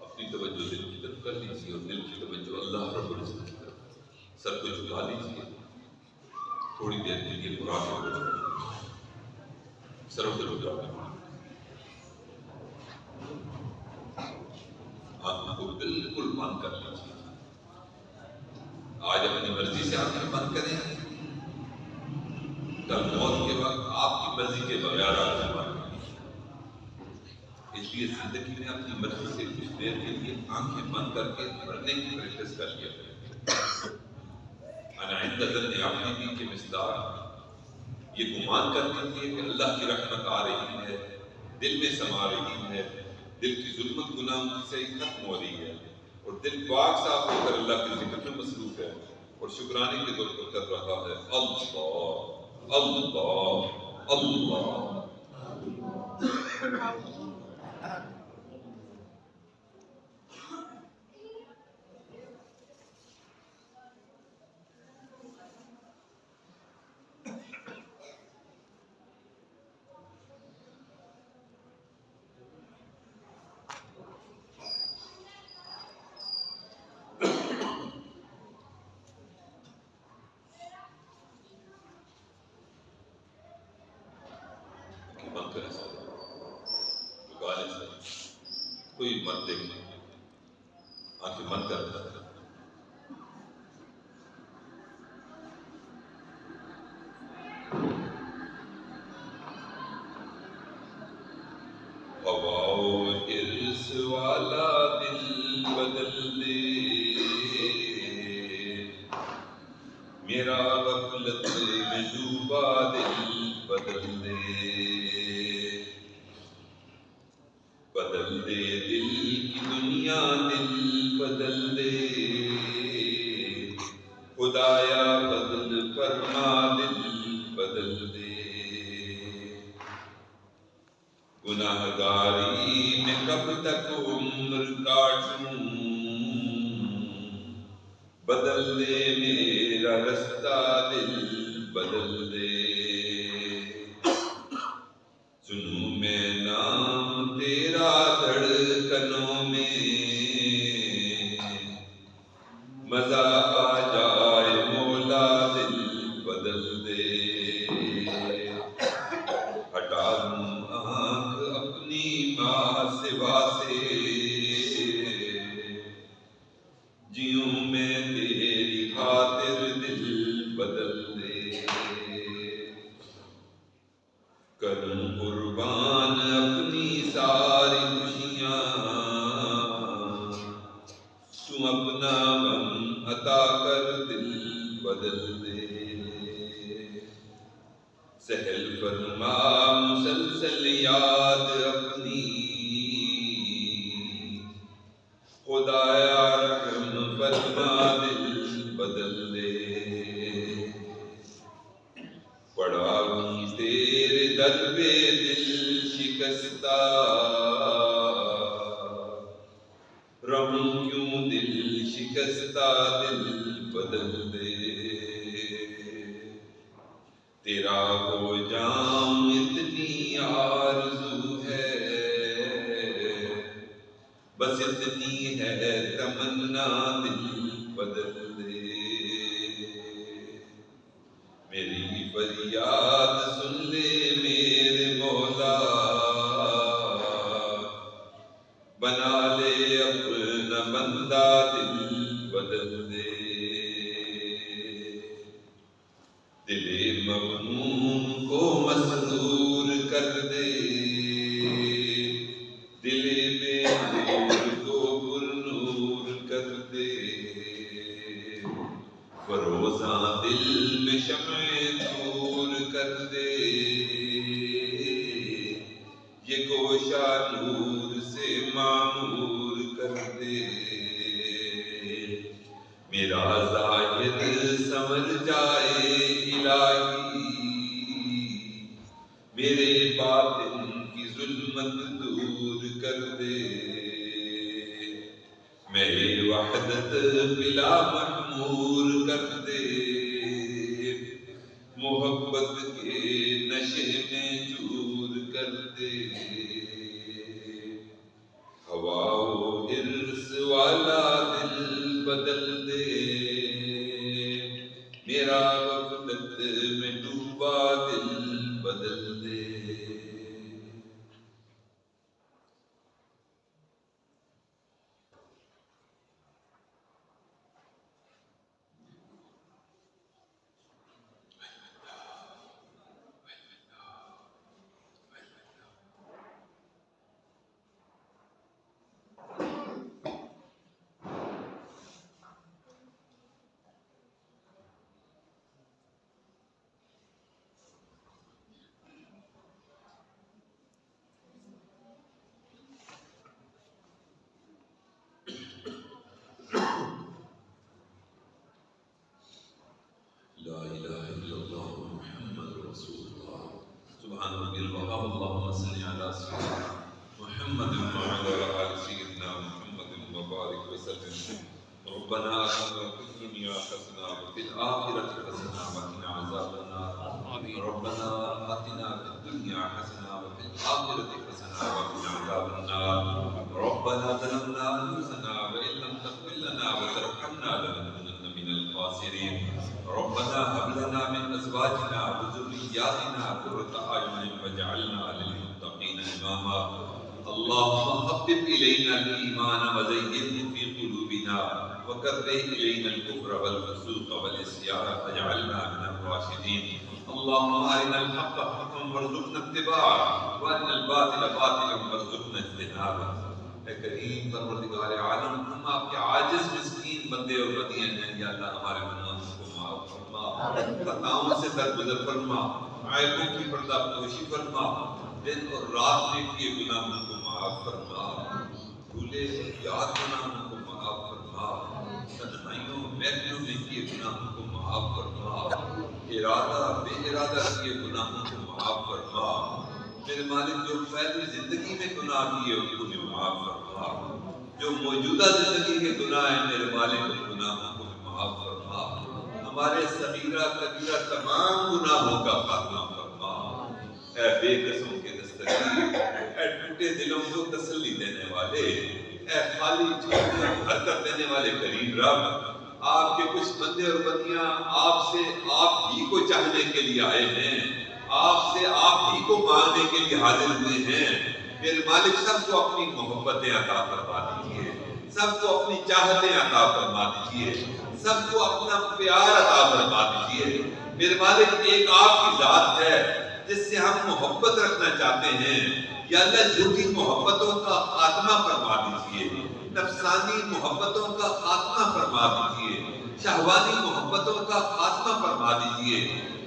Speaker 1: اپنی توجہ دل کی طرف کر لیجیے اور دل کی توجہ اللہ رب العزت کی طرف. سر کو جھکا لیجیے. تھوڑی دیر کے لیے قرآن پڑھیں. سروں کو جھکا لیجیے. آنکھوں کو بالکل بند کر لیجیے. آج اپنی مرضی سے آنکھیں بند کریں، کل موت کے وقت آپ کی مرضی کے بغیر آنکھیں بند کریں. اس لیے زندگی میں اپنی مرضی سے کچھ دیر کے لیے آنکھیں بند کر کے پڑھنے کی پریکٹس کر لیا. انا عند ظن عبدی بھی کے مصداق یہ گمان کر لیجیے کہ اللہ کی رحمت آ رہی ہے، دل میں سما رہی ہے، دل کی ظلمت گناہ سے ختم ہو رہی ہے، اور دل پاک صاف ہو کر اللہ کے ذکر میں مصروف ہے اور شکرانے کے طور پر کر رہا ہے. اللہ اللہ اللہ. کوئی مت دیکھیں، آنکھیں بند کر دیں. ارس والا دل بدل دے، میرا غفلت میں ڈوبا دل بدل دے. بدل دے دل کی دنیا، دل بدل دے خدایا، بدل فرما دل بدل دے. گناہ گناہگاری میں کب تک عمر کاٹوں، بدل دے میرا رستہ دل بدل دے، سنوں میں نام تیرا دھڑکنوں میں، مزہ آ جائے مولا دل بدل دے، ہٹا دوں آنکھ اپنی ماں سوا سے، جیوں میں تیری خاطر دل بدل دے، کروں قربان اپنی ساری خوشیاں، تم اپنا غم عطا کر دل بدل دے، سہل فرما مسلسل یاد اپنی، خدایا رحم فرما دل بدل دے، پڑا ہوں تیرے در پہ دل شکستہ، رہوں کیوں دل شکستہ دل بدل دے، تیرا ہو جاؤں اتنی آرزو ہے، بس اتنی ہے تمنا دل بدل دے، میری فریاد سن لے میرے مولا، بنا لے اپنا بندہ دل بدل دے، دل مغموم کو مسرور کر دے، دل بے نور کو پرنور کر دے، فروزاں دل میں شمع نور کر دے، یہ گوشہ نور سے معمور کر دے، میرا ظاہر سمجھ جائے الہی، میرے باطن کی ظلمت دور کر دے، میری وحدت بلا محمور کر دے، محبت کے نشے میں چور کر دے، ہوا و حرص والا دل بدل دے، میرا غفلت میں ڈوبا دل بدل دے، لا الہ الا اللہ محمد رسول اللہ، سبحان ربی الوهاب، اللهم صل على سيدنا محمد وعلى آل سيدنا محمد وبارك وسلم، ربنا آتنا في الدنيا حسنة وفي الآخرة حسنة وقنا عذاب النار، ربنا آتنا في الدنيا حسنة وفي الآخرة حسنة وقنا عذاب النار، ربنا ظلمنا أنفسنا وإن لم تغفر لنا وترحمنا لنكونن من الخاسرين، ربنا هب لنا من أزواجنا وذرياتنا قرة أعين واجعلنا للمتقين إماما، اللهم حبب إلينا الإيمان وزينه في قلوبنا وكره إلينا الكفر والفسوق والعصيان واجعلنا من الراشدين، اللهم أرنا الحق حقا وارزقنا اتباعه وأرنا الباطل باطلا وارزقنا اجتنابه، اے کریم پروردگار عالم، ہم آپ کے عاجز مسکین بندے اور بدیاں ہیں، یا اللہ ہمارے گناہوں کو معاف فرما، خطاؤں سے درگزر فرما، عیبوں کی پردہ پوشی فرما، دن اور رات میں کیے گناہوں کو معاف فرما، بھولے یاد گناہوں کو معاف فرما، تنہائیوں محفلوں میں کیے گناہوں کو معاف فرما، ارادہ بے ارادہ کیے گناہوں کو معاف فرما، میرے مالک جو پہلی زندگی میں گناہ کیے ان کو بھی معاف فرما، جو موجودہ زندگی کے گناہ ہیں میرے مالک ان گناہوں کو بھی معاف فرما، ہمارے صغیرہ کبیرہ تمام گناہوں کا خاتمہ فرما۔ اے بے قسموں کے دستگیر، اے ٹوٹے دلوں کو تسلی دینے والے، اے خالی جھولیاں بھر کر دینے والے کریم رب، آپ کے کچھ بندے اور بندیاں آپ سے آپ ہی کو چاہنے کے لیے آئے ہیں، آپ سے آپ ہی کو مانگنے کے لیے حاضر ہوئے ہیں۔ میرے مالک سب کو اپنی محبتیں عطا فرما دیجیے، سب کو اپنی چاہتیں عطا فرما دیجیے، سب کو اپنا پیار عطا فرما دیجیے۔ میرے مالک ایک آپ کی ذات ہے جس سے ہم محبت رکھنا چاہتے ہیں، یا اللہ جھوٹی محبتوں کا خاتمہ فرما دیجیے، نفسانی محبتوں کا خاتمہ فرما دیجیے، شہوانی محبتوں کا خاتمہ فرما دیجیے،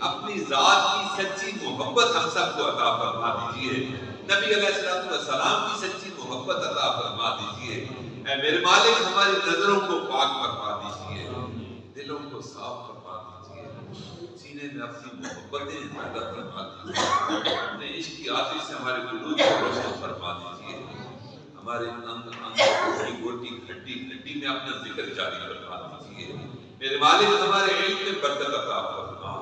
Speaker 1: اپنی ذات کی سچی محبت ہم سب کو عطا فرما دیجیے، نبی علیہ السلام کی سچی محبت عطا فرما دیجیے۔ اے میرے مالک ہماری نظروں کو پاک فرما دیجیے، دلوں کو صاف فرما دیجیے، سینے میں اپنی محبتیں پیدا فرما دیجیے، اپنے عشق کی آتش سے ہمارے قلوب کو روشن فرما دیجیے، ہمارے انگ انگ گوٹی ہڈی ہڈی میں اپنا ذکر جاری فرما دیجیے۔ میرے مالک ہمارے علم میں برکت عطا فرما،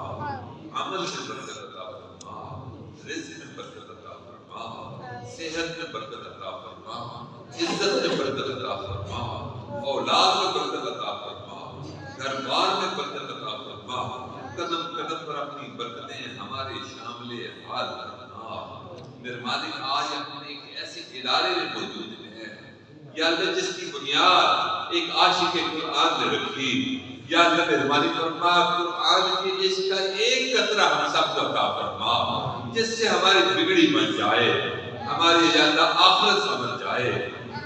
Speaker 1: عمل میں برکت عطا فرما، رزق میں برکت عطا فرما، صحت میں برکت عطا فرما، عزت میں برکت عطا فرما، اولاد میں برکت عطا فرما، گھر بار میں برکت عطا فرما، قدم قدم پر اپنی برکتیں ہمارے شامل حال کرنا۔ میرے مالک آج اپنے ایک ایسے ادارے میں موجود ہیں یا اللہ جس کی بنیاد ایک عاشق قرآن نے رکھی، یا اللہ مہربانی فرما قرآن کے عشق کا ایک قطرہ ہم سب کو عطا فرما، جس سے ہماری بگڑی بن جائے، ہماری یا اللہ آخرت سمجھ جائے،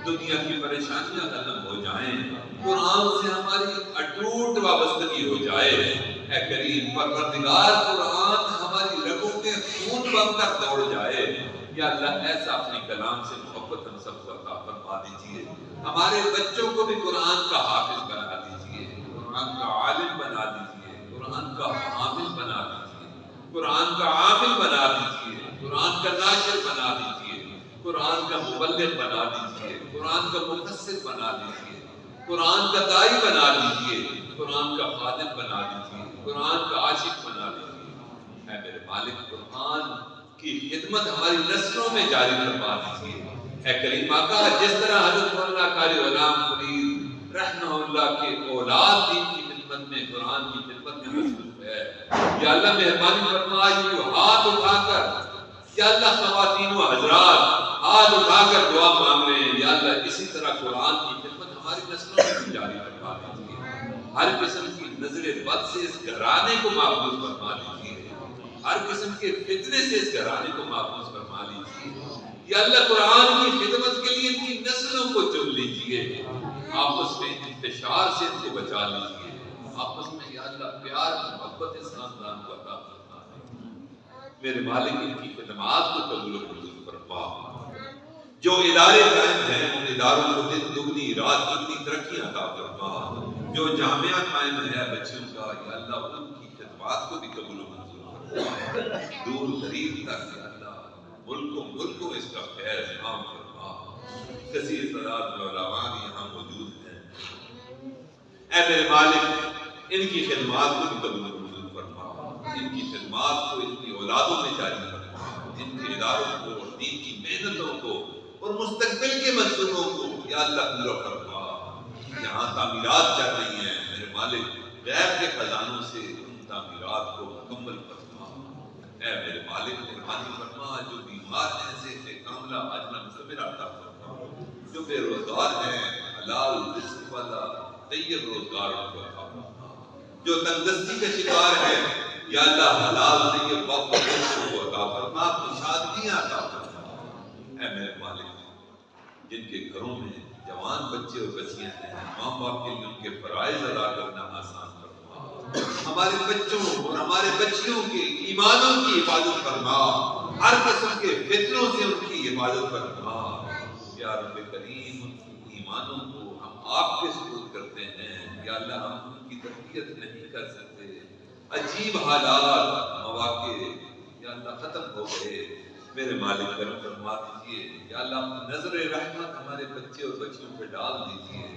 Speaker 1: دنیا کی پریشانیاں ختم ہو جائیں، قرآن سے ہماری اٹوٹ وابستگی ہو جائے۔ اے کریم پروردگار قرآن ہماری رگوں میں خون بن کر دوڑ جائے، یا اللہ ایسا اپنے کلام سے محبت ہم سب کو عطا فرما دیجیے۔ ہمارے بچوں کو بھی قرآن کا حافظ بنا دیجیے، قرآن کا عالم بنا دیجیے، قرآن کا حامل بنا دیجیے، قرآن کا عامل بنا دیجیے، قرآن کا ناشر بنا دیجیے، قرآن کا مبلغ بنا دیجیے، قرآن کا مفسر بنا دیجیے، قرآن کا داعی بنا دیجیے، قرآن کا خادم بنا دیجیے، قرآن کا عاشق بنا دیجیے۔ اے میرے مالک قرآن کی خدمت ہماری نسلوں میں جاری فرما دیجیے۔ اے کریم آقا جس طرح حضرت مولانا قاری غلام فرید رحمہ اللہ کے اولاد دین کی خدمت میں، قرآن کی خدمت میں مصروف ہے، یا اللہ مہربانی فرما جو ہاتھ اٹھا کر یا اللہ خواتین و حضرات ہاتھ اٹھا کر دعا مانگ رہے ہیں، یا اللہ اسی طرح قرآن کی خدمت ہماری نسلوں میں بھی جاری فرما دیجیے، ہر قسم کی نظر بد سے اس گھرانے کو محفوظ فرما دیجیے، ہر قسم کے فتنے سے اس گھرانے کو محفوظ فرما لیجیے، یا اللہ قرآن کی خدمت کے لیے ان کی نسلوں کو چن لیجیے، آپس میں انتشار سے ان کو بچا لیجیے، آپس میں یا اللہ پیار محبت اس خاندان کو عطا فرما دیجیے۔ میرے مالک ان کی خدمات کو قبول و منظور فرما، جو ادارے قائم ہیں ان اداروں کو دن دگنی رات دگنی ترقی عطا فرما، جو جامعہ قائم ہے بچوں کا یا اللہ ان کی خدمات کو بھی قبول و منظور فرما، دور دریز تک یا اللہ ملکوں اس کا خیر عام فرما، کثیر تعداد میں علماء یہاں موجود ہیں، اے میرے مالک ان کی خدمات کو بھی قبول و منظور فرما، ان کی خدمات کو ان کی اولادوں میں جاری فرما، ان کے اداروں کو اور دین کی محنتوں کو اور مستقبل کے منصوبوں کو یا اللہ پورا فرما۔ یہاں تعمیرات چل رہی ہیں میرے مالک، غیب کے خزانوں سے ان تعمیرات کو مکمل فرما۔ اے میرے مالک مہربانی فرما، جو بیمار ہیں صحت کاملہ عاجلہ مستمر عطا فرما، جو بے روزگار ہیں حلال رزق والا طیب روزگار ان کو عطا فرما، جو تندرستی کا شکار ہے یا اللہ حلال طیب باقی رزق کو عطا فرما، شادیاں عطا فرما۔ اے میرے مالک جن کے گھروں میں جوان بچے اور بچیاں ہیں، ماں باپ کے لیے ان کے فرائض ادا کرنا آسان فرما، ہمارے بچوں اور ہمارے بچیوں کے ایمانوں کی حفاظت فرما، ہر قسم کے فتنوں سے ان کی حفاظت فرما۔ یا رب کریم ان کی ایمانوں کو ہم آپ کے سپرد کرتے ہیں، یا اللہ ہم ان کی تربیت نہیں کر سکتے، عجیب حالات مواقع یا اللہ ختم ہو گئے، میرے مالک کرم فرما دیجیے یا اللہ نظر رحمت ہمارے بچے اور بچیوں پہ ڈال دیجیے،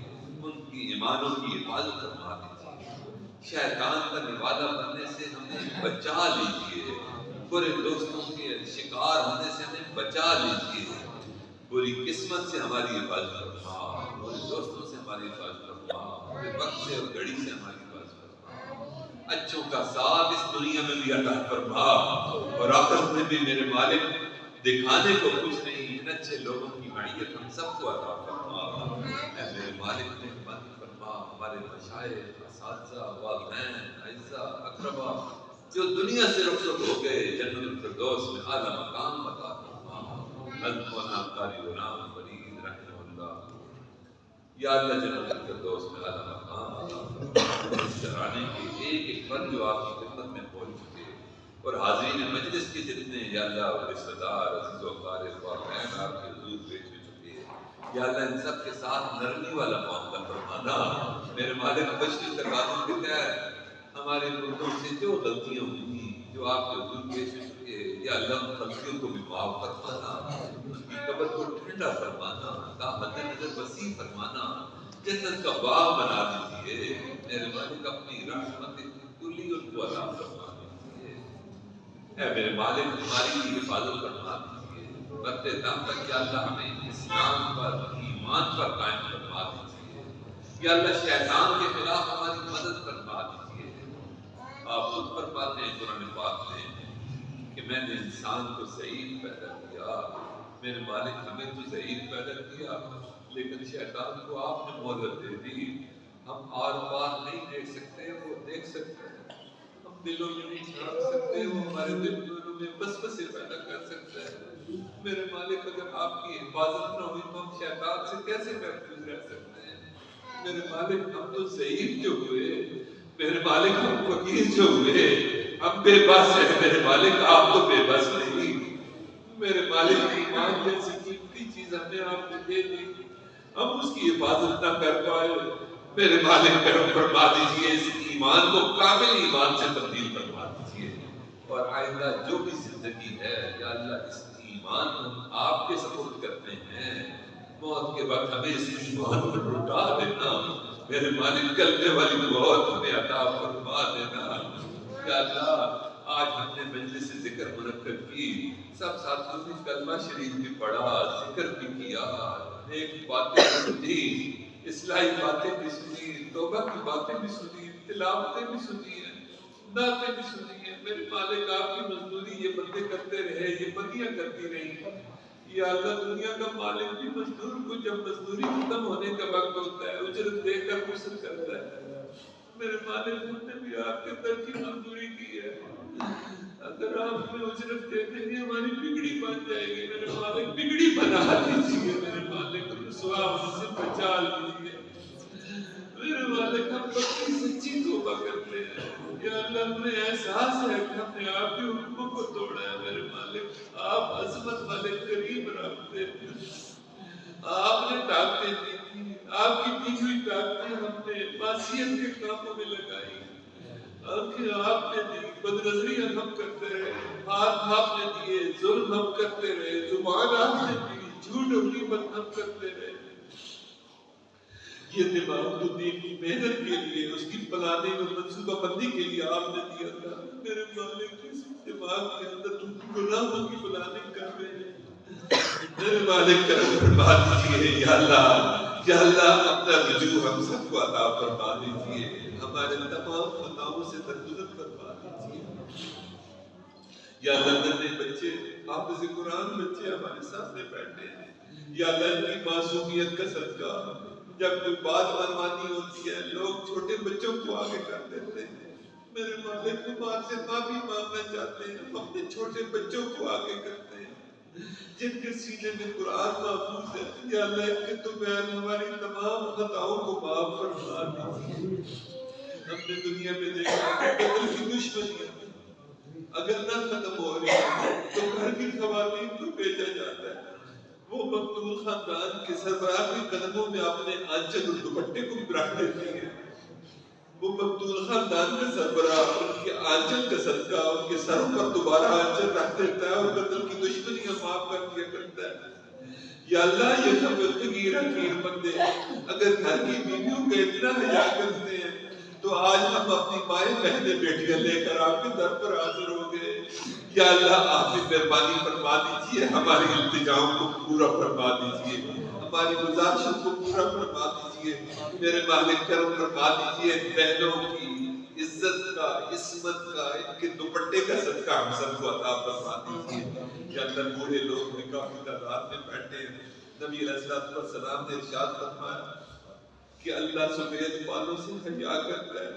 Speaker 1: ان کی ایمانوں کی حفاظت فرما دیجیے، شیطان کا نوادہ بننے سے ہمیں بچا لیجیے، برے دوستوں کے شکار ہونے سے ہمیں بچا لیجیے، بری قسمت سے ہماری حفاظت فرما، برے دوستوں سے ہماری حفاظت فرما، برے وقت سے اور گھڑی سے ہماری حفاظت فرما، اچھوں کا ساتھ اس دنیا میں بھی عطا فرما اور آخرت میں بھی میرے مالک دکھانے کو کچھ نہیں، ان اچھے لوگوں کی معیت ہم سب کو عطا فرما۔ اے میرے مالک مہربانی فرما، ہمارے مشائخ، اساتذہ، والدین، اعزاء، اقربا جو دنیا سے رخصت ہو گئے، جنت الفردوس میں اعلیٰ مقام عطا فرما۔ حضرت مولانا قاری غلام فرید رحمہ اللہ، یا اللہ جنت الفردوس میں اعلیٰ مقام عطا فرما۔ اس گھرانے کے ایک ایک فرد جو آپ کی خدمت میں پہنچ چکے اور حاضرین مجلس کے جتنے یا اللہ رشتہ دار عزیز و اقارب والدین آپ کے حضور پیش ہو چکے ہیں، یا اللہ ان سب کے ساتھ نرمی والا معاملہ فرمانا۔ میرے مالک بشری تقاضوں کے تحت ہمارے مردوں سے جو غلطیاں ہوئی، جو آپ کے حضور پیش ہو چکے ہیں، یا اللہ ان غلطیوں کو بھی معاف فرمانا، ان کی قبر کو ٹھنڈا فرمانا، مد نظر وسیع فرمانا، جنت کا باغ بنا دیجیے۔ میرے مالک اپنی رحمت کلی ان کو عطا فرما۔ اے میرے مالک ہماری بھی حفاظت فرما دیجیے، مرتے دم تک یا اللہ ہمیں اسلام پر ایمان پر قائم فرما دیجیے، یا اللہ شیطان کے خلاف ہماری مدد فرما دیجیے۔ آپ خود فرماتے ہیں قرآن پاک میں کہ میں نے انسان کو ضعیف پیدا کیا، میرے مالک ہمیں تو ضعیف پیدا کیا لیکن شیطان کو آپ نے مہلت دے دی، ہم آر پار نہیں دیکھ سکتے، وہ دیکھ سکتے ہیں، دلوں میں نہیں چھاپ سکتے، وہ ہمارے دلوں میں وسوسے پیدا کر سکتا ہے۔ میرے مالک اگر آپ کی حفاظت نہ ہوئی تو ہم شیطان سے کیسے محفوظ رہ سکتے ہیں؟ میرے مالک ہم تو ضعیف جو ہوئے، میرے مالک ہم فقیر جو ہوئے، ہم بے بس ہیں، میرے مالک آپ تو بے بس نہیں۔ میرے مالک ایمان جیسی قیمتی چیز ہمیں آپ نے دے دی، ہم اس کی حفاظت نہ کر پائے، میرے مالک کرم فرما دیجئے، اس ایمان کو کامل ایمان سے تبدیل فرما دیجئے، اور آئندہ جو بھی زندگی ہے یا اللہ اس ایمان کو آپ کے سپرد کرتے ہیں، موت کے وقت ہمیں اس ایمان کو لوٹا دینا، میرے مالک کلمے والی موت ہمیں عطا فرما دینا۔ یا اللہ آج ہم نے مجلس ذکر منعقد کی، سب ساتھیوں نے کلمہ شریف بھی پڑھا، ذکر بھی کیا، نیک باتیں سنی، اصلاحی باتیں بھی سنی، توبہ کی باتیں بھی سنی، تلاوتیں بھی سنی ہیں، نعتیں بھی سنی ہیں۔ میرے مالک آپ کی مزدوری یہ بندے کرتے رہے، یہ بندیاں کرتی رہی، یا اللہ دنیا کا مالک بھی مزدور کو جب مزدوری ختم ہونے کا وقت ہوتا ہے اجرت دے کر وصل کرتا ہے۔ میرے مالک ہم نے بھی آپ کے در کی مزدوری کی ہے، اگر آپ نے اجرت دے دیں گے ہماری بگڑی بن جائے گی، میرے مالک بگڑی بنا دیجیے، میرے مالک رسوا ہونے سے بچا لیجیے، میرے مالک ہم پکی سچی توبہ کرتے ہیں، یا اللہ ہمیں احساس ہے کہ ہم نے آپ کے حکموں کو توڑا ہے، میرے مالک آپ عظمت والے کریم رب تھے، آپ نے طاقتیں دی تھی، آپ کی دی ہوئی طاقتیں ہم نے معصیت کے کاموں میں لگائی، آنکھیں آپ نے دی، بدنظریاں ہم کرتے رہے، ہاتھ آپ نے دیے، ظلم ہم کرتے رہے، زبان آپ نے دی، جھوٹ اور غیبت ہم کرتے رہے، یہ دماغ تو دین کی محنت کے لیے، اس کی پلاننگ اور منصوبہ بندی کے لیے آپ نے دیا تھا، میرے مالک اس دماغ کے اندر تم گناہوں کی پلاننگ کر رہے ہیں، میرے مالک کرم فرما دیجیے، یا اللہ اپنا رجوع ہم سب کو عطا فرما دیجیے، ہمارے تمام خطاؤں سے درگزر فرما دیجیے، یا اللہ ننے بچے حافظ قرآن بچے ہمارے سامنے بیٹھے ہیں، یا اللہ ان کی معصومیت کا صدقہ، جب کوئی بات منوانی ہوتی ہے لوگ چھوٹے بچوں کو آگے کر دیتے ہیں، میرے مالک ہم آپ سے معافی مانگنا چاہتے ہیں، ہم اپنے چھوٹے بچوں کو آگے کرتے ہیں جن کے سینے میں قرآن محفوظ ہے، یا اللہ ان کے توبیان ہماری تمام خطاؤں کو معاف فرما دیجیے۔ ہم نے دنیا میں دیکھا کہ قتل کی دشمنیاں اگر نہ ختم ہو رہی ہے تو گھر کی خواتین کو بھیجا جاتا ہے، وہ مقتول خاندان کے سربراہ کے قدموں میں اپنے آنچل اور دوپٹے کو رکھ دیتی ہیں، وہ مقتول خاندان کا سربراہ ان کے آنچل کا صدقہ ان کے سروں پر دوبارہ آنچل رکھ دیتا ہے اور قتل کی دشمنیاں معاف کر دیا کرتا ہے۔ یا اللہ یہ سب فقیر حقیر بندے اگر گھر کی بیویوں کا اتنا حیا کرتے ہیں تو آج ہم اپنی مائیں بہنیں بیٹیاں لے کر آپ کے در پر حاضر ہو گئے۔ یا اللہ آپ کی مہربانی فرما دیجیے، ہماری التجاؤں کو پورا فرما دیجیے، ہماری گزارشوں کو پورا فرما دیجیے۔ میرے مالک کرم فرما دیجیے، بہنوں کی عزت کا، عصمت کا، ان کے دوپٹے کا صدقہ ہم سب کو عطا فرما دیجیے۔ یا اللہ بوڑھے لوگ بھی کافی تعداد میں بیٹھے ہیں، نبی علیہ السلام نے ارشاد فرمایا کہ اللہ سفید بالوں سے حیا کرتا ہے۔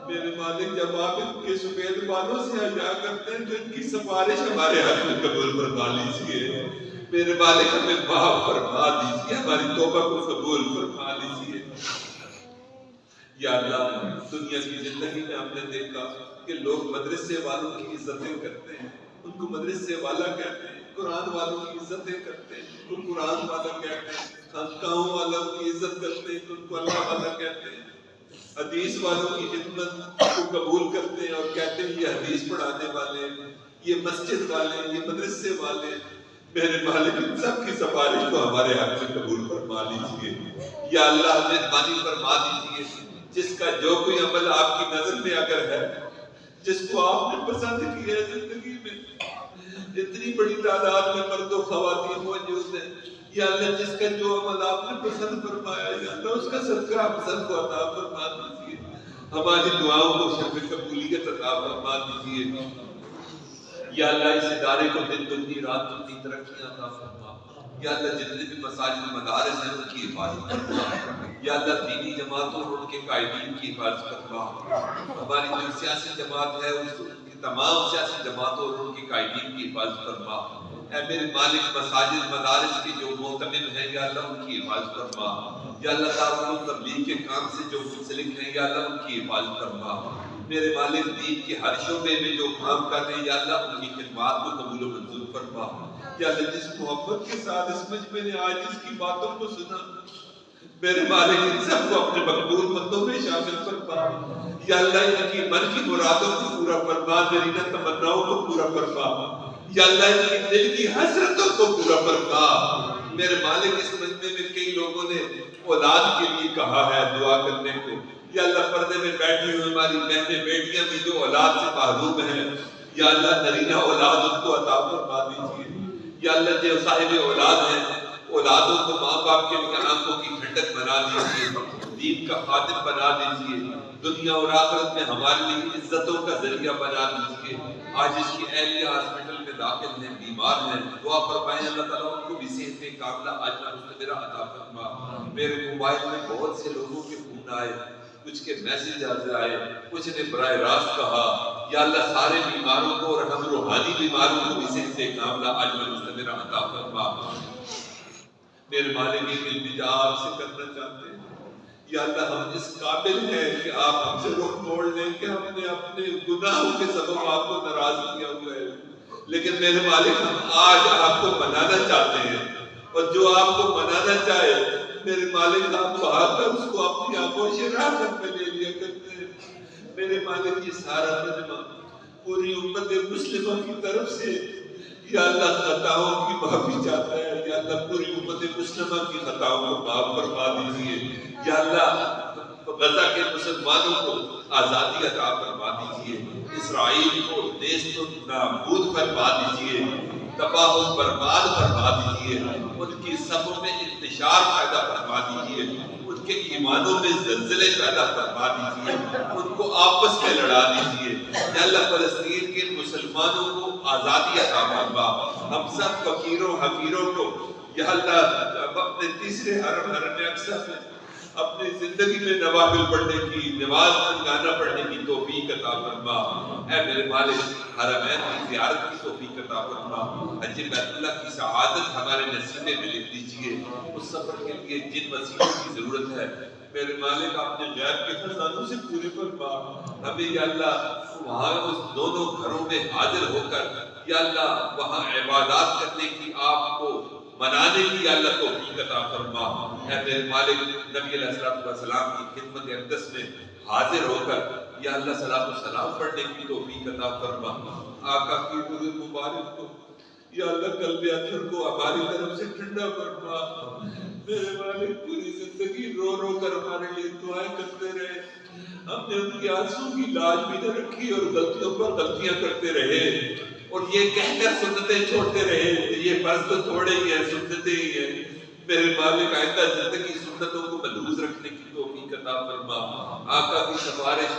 Speaker 1: میرے مالک جب آپ ان کے سفید بالوں سے حیا کرتے ہیں تو ان کی سفارش ہمارے حق میں قبول فرما لیجیے۔ میرے مالک ہمیں معاف فرما دیجیے، ہماری توبہ کو قبول فرما لیجیے۔ یا اللہ دنیا کی زندگی میں ہم نے دیکھا کہ لوگ مدرسے والوں کی عزتیں کرتے ہیں، ان کو مدرسے والا کہتے ہیں، قرآن والوں کی عزتیں کرتے ہیں، ان کو قرآن والا کہتے ہیں، خانقاہوں والوں کی عزت کرتے ہیں تو ان کو اللہ والا کہتے ہیں، حدیث والوں کی خدمت کو قبول کرتے ہیں اور کہتے ہیں یہ حدیث پڑھانے والے، یہ مسجد والے، یہ مدرسے والے۔ میرے مالک ان سب کی سفارش کو ہمارے حق میں قبول فرما لیجیے۔ یا اللہ مہربانی فرما دیجیے، جس کا جو کوئی عمل آپ کی نظر میں اگر ہے، جس کو آپ نے پسند کیا ہے زندگی میں، اتنی بڑی تعداد میں مرد و خواتین موجود ہیں، یا اللہ جس کا جو عمل آپ نے پسند فرمایا، یا اللہ اس کا صدقہ ہم سب کو عطا فرما دیجیے، ہماری دعاؤں کو شرف قبولیت عطا فرما دیجیے۔ یا اللہ اس ادارے کو دن دگنی رات دگنی ترقی عطا فرما۔ یا اللہ جتنے بھی مساجد مدارس ہیں ان کی حفاظت فرما۔ یا اللہ دینی جماعتوں اور ان کے قائدین کی حفاظت فرما۔ ہماری جو سیاسی جماعت ہے اس کی تمام سیاسی جماعتوں اور ان کے قائدین کی حفاظت فرما۔ اے میرے مالک مساجد مدارس کے جو معتمد ہیں یا اللہ ان کی حفاظت فرما۔ یا اللہ تعالیٰ تبلیغ کے کام سے جو منسلک ہیں یا اللہ ان کی حفاظت فرما۔ میرے مالک دین کے ہر شعبے میں جو کام کر رہے ہیں یا اللہ ان کی خدمات کو قبول و منظور فرما۔ یا اللہ جس محبت کے ساتھ اس مجمع نے آج اس کی باتوں کو سنا، میرے مالک ان سب کو اپنے مقبول بندوں میں شامل فرما۔ یا اللہ ان کی من کی مرادوں کو پورا فرما، دیرینہ تمناؤں کو پورا فرما۔ یا اللہ ان کی دل کی حسرتوں کو پورا فرما۔ میرے مالک اس مجمع میں کئی لوگوں نے اولاد کے لیے کہا ہے دعا کرنے کو، یا اللہ پردے میں بیٹھی ہوئی ہماری بہنیں بیٹیاں بھی جو اولاد سے محروم ہیں، یا اللہ نرینہ اولاد ان کو عطا فرما دیجیے۔ یا اللہ جو صاحب اولاد ہیں اولادوں کو ماں باپ کے لیے آنکھوں کی ٹھنڈک بنا دیجیے، دین کا خادم بنا دیجیے، دنیا اور آخرت میں ہمارے لیے عزتوں کا ذریعہ بنا دیجیے۔ آج اس کی اہلیہ ہاسپٹل میں داخل ہیں، بیمار ہیں، دعا فرمائیں اللہ تعالیٰ ان کو بھی صحت کاملہ عاجلہ مستمرہ عطا فرما۔ میرے موبائل میں بہت سے لوگوں کے فون آئے، کچھ کے میسج آئے، کچھ نے براہ راست کہا، یا اللہ سارے بیماروں کو اور ہم روحانی بیماروں کو بھی صحت کاملہ عاجلہ مستمرہ عطا فرما۔ میرے مالک ایک التجا آپ سے کرنا چاہتے ہیں، یا اللہ ہم اس قابل ہیں کہ آپ ہم سے رخ موڑ لیں کہ ہم نے اپنے گناہوں کے سبب آپ کو ناراض کیا ہوا ہے، لیکن میرے مالک ہم آج آپ کو منانا چاہتے ہیں، اور جو آپ کو منانا چاہے میرے مالک آپ بہا کر اس کو اپنی آنکھوں سے راحت میں لے لیا کرتے ہیں۔ میرے مالک یہ سارا مجمع پوری امت مسلمہ کی طرف سے یا اللہ خطاؤں کی معافی چاہتا ہے، یا اللہ پوری امت مسلمہ کی خطاؤں کو معاف فرما دیجیے۔ یا اللہ غزہ کے مسلمانوں کو آزادی عطا فرما دیجیے، اسرائیل کو نیست و نابود فرما دیجیے، تباہ و برباد فرما دیجیے، ان کی صفوں میں انتشار پیدا فرما دیجیے، ان کے ایمانوں میں زلزلے پیدا فرما دیجیے، ان کو آپس میں لڑا دیجیے۔ یا اللہ فلسطین کے مسلمانوں کو آزادی عطا فرما، ہم سب فقیروں حقیروں کو یا اللہ اپنے تیسرے حرم اقصی میں اپنی زندگی میں نوافل پڑھنے کی، نماز گانا پڑھنے کی توفیق عطا فرما۔ اے میرے مالک حرمین کی زیارت کی توفیق عطا فرما، حج بیت اللہ کی سعادت ہمارے نصیبے میں لکھ دیجیے۔ اس سفر کے لیے جن وسیلوں کی ضرورت ہے میرے مالک اپنے غیب کے خزانوں سے پورے فرما، ہمیں یا اللہ وہاں اس دونوں گھروں میں حاضر ہو کر یا اللہ وہاں عبادات کرنے کی آپ کو منانے کی یا اللہ توفیق عطا فرما۔ اے میرے مالک، نبی علیہ الصلوۃ والسلام کی خدمت اقدس میں حاضر ہو کر یا اللہ صلاۃ و سلام پڑھنے کی توفیق عطا فرما۔ آقا کی روح مبارک کو یا اللہ قلب اطہر کو ہماری طرف سے ٹھنڈا فرما۔ میرے مالک پوری زندگی رو رو کر ہمارے لیے دعائیں کرتے رہے، ہم نے ان کی آنسوں کی لاج بھی نہ رکھی اور غلطیوں پر غلطیاں کرتے رہے اور یہ کہہ کر سنتیں چھوڑتے رہے یہ فرض تو تھوڑے ہی ہیں، سنتیں ہی ہیں۔ میرے مالک آئندہ زندگی سنتوں کو ملحوظ رکھنے کی توفیق عطا فرما۔ آقا کی سفارش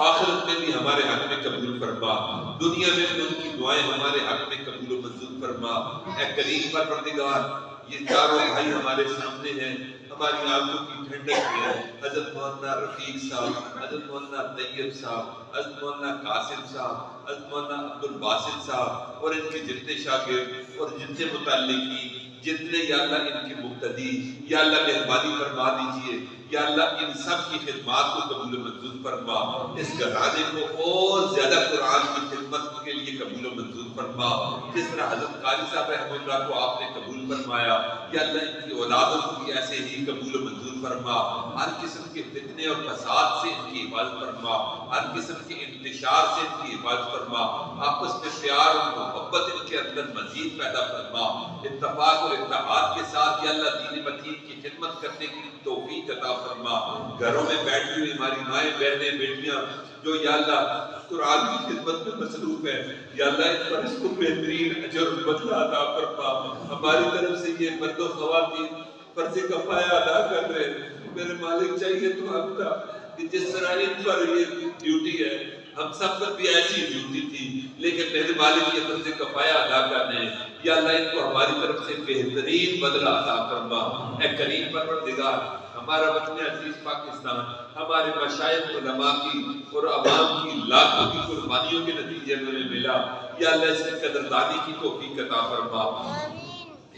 Speaker 1: آخرت میں بھی ہمارے حق میں قبول فرما، دنیا میں بھی ان کی دعائیں ہمارے حق میں قبول و منظور فرما۔ اے کریم پروردگار، یہ چاروں بھائی ہمارے سامنے ہیں، ہماری آنکھوں کی ٹھنڈک ہے۔ حضرت مولانا رفیق صاحب، حضرت مولانا طیب صاحب، حضرت مولانا قاسم صاحب، حضرت مولانا عبد الباسط صاحب اور ان کے جتنے شاگرد اور جتنے متعلقین، جتنے یا اللہ ان کے مقتدی، یا اللہ مہربانی فرما دیجئے، یا اللہ ان سب کی خدمات کو قبول و منظور فرما۔ اس گھرانے کو اور زیادہ قرآن کی خدمت کے لیے قبول و منظور فرما، جس طرح حضرت قاری صاحب رحمہ اللہ کو آپ نے قبول فرمایا، یا اللہ ان کی اولادوں کو بھی ایسے ہی قبول و منظور فرما۔ ہر قسم کے فتنے اور فساد سے ان کی حفاظت فرما، ہر قسم کے انتشار سے ان کی حفاظت فرما، آپس میں پیار اور محبت ان کے اندر مزید پیدا فرما، اتفاق اور اتحاد کے ساتھ یا اللہ دین متین کی خدمت کرنے کی توفیق عطا فرما۔ گھروں میں بیٹھی ہوئی ہماری مائیں بہنیں بیٹیاں جو یا اللہ قرآن کی خدمت میں مصروف ہے، یا اللہ ان پر اس کو بہترین اجر و بدلہ عطا فرما۔ ہماری طرف سے یہ مرد و خواتین فرض کفایہ ادا کر رہے ہیں، میرے مالک چاہیے تو ہم تھا کہ جس طرح ان پر یہ ڈیوٹی ہے ہم سب پر بھی ایسی ڈیوٹی تھی، لیکن میرے مالک یہ فرض کفایہ ادا کرنے ہیں، یا اللہ ان کو ہماری طرف سے بہترین بدلہ عطا فرما۔ اے کریم پروردگار، ہمارا وطن عزیز پاکستان ہمارے مشائخ علماء کی اور عوام کی لاکھوں کی قربانیوں کے نتیجے میں ملا، یا اللہ اس کی قدردانی کی توفیق عطا فرما،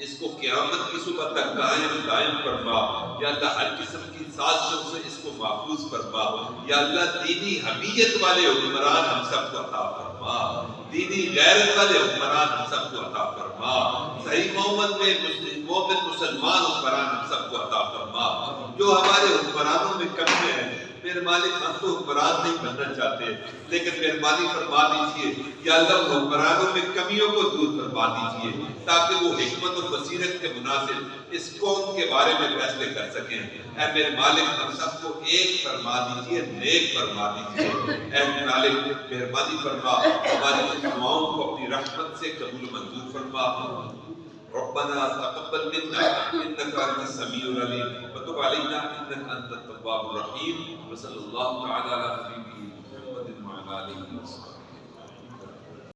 Speaker 1: اس کو قیامت کی صبح تک قائم دائم فرما، یا اللہ ہر قسم کی سازشوں سے اس کو محفوظ فرما، یا اللہ دینی حمیت والے حکمران ہم سب کو عطا فرما، دینی غیرت والے حکمران ہم سب کو عطا فرما، صحیح مومن میں مومن مسلمان حکمران ہم سب کو عطا فرما۔ جو ہمارے حکمرانوں میں کمی ہے میرے مالک، ہم تو حکمران نہیں بننا چاہتے، لیکن مہربانی فرما دیجئے یا اللہ حکمرانوں میں کمیوں کو دور فرما دیجئے تاکہ وہ حکمت اور بصیرت کے مناسب اس قوم کے بارے میں فیصلے کر سکیں۔ اے میرے مالک، ہم سب کو ایک فرما دیجئے، نیک فرما دیجئے۔ اے مالک مہربانی فرما، ہماری دعاؤں کو اپنی رحمت سے قبول منظور فرما۔ ربنا تقبل منا انك انت السميع العليم وتب علينا انك انت التواب الرحيم، وصلى الله تعالى على نبينا محمد وعلى اله وصحبه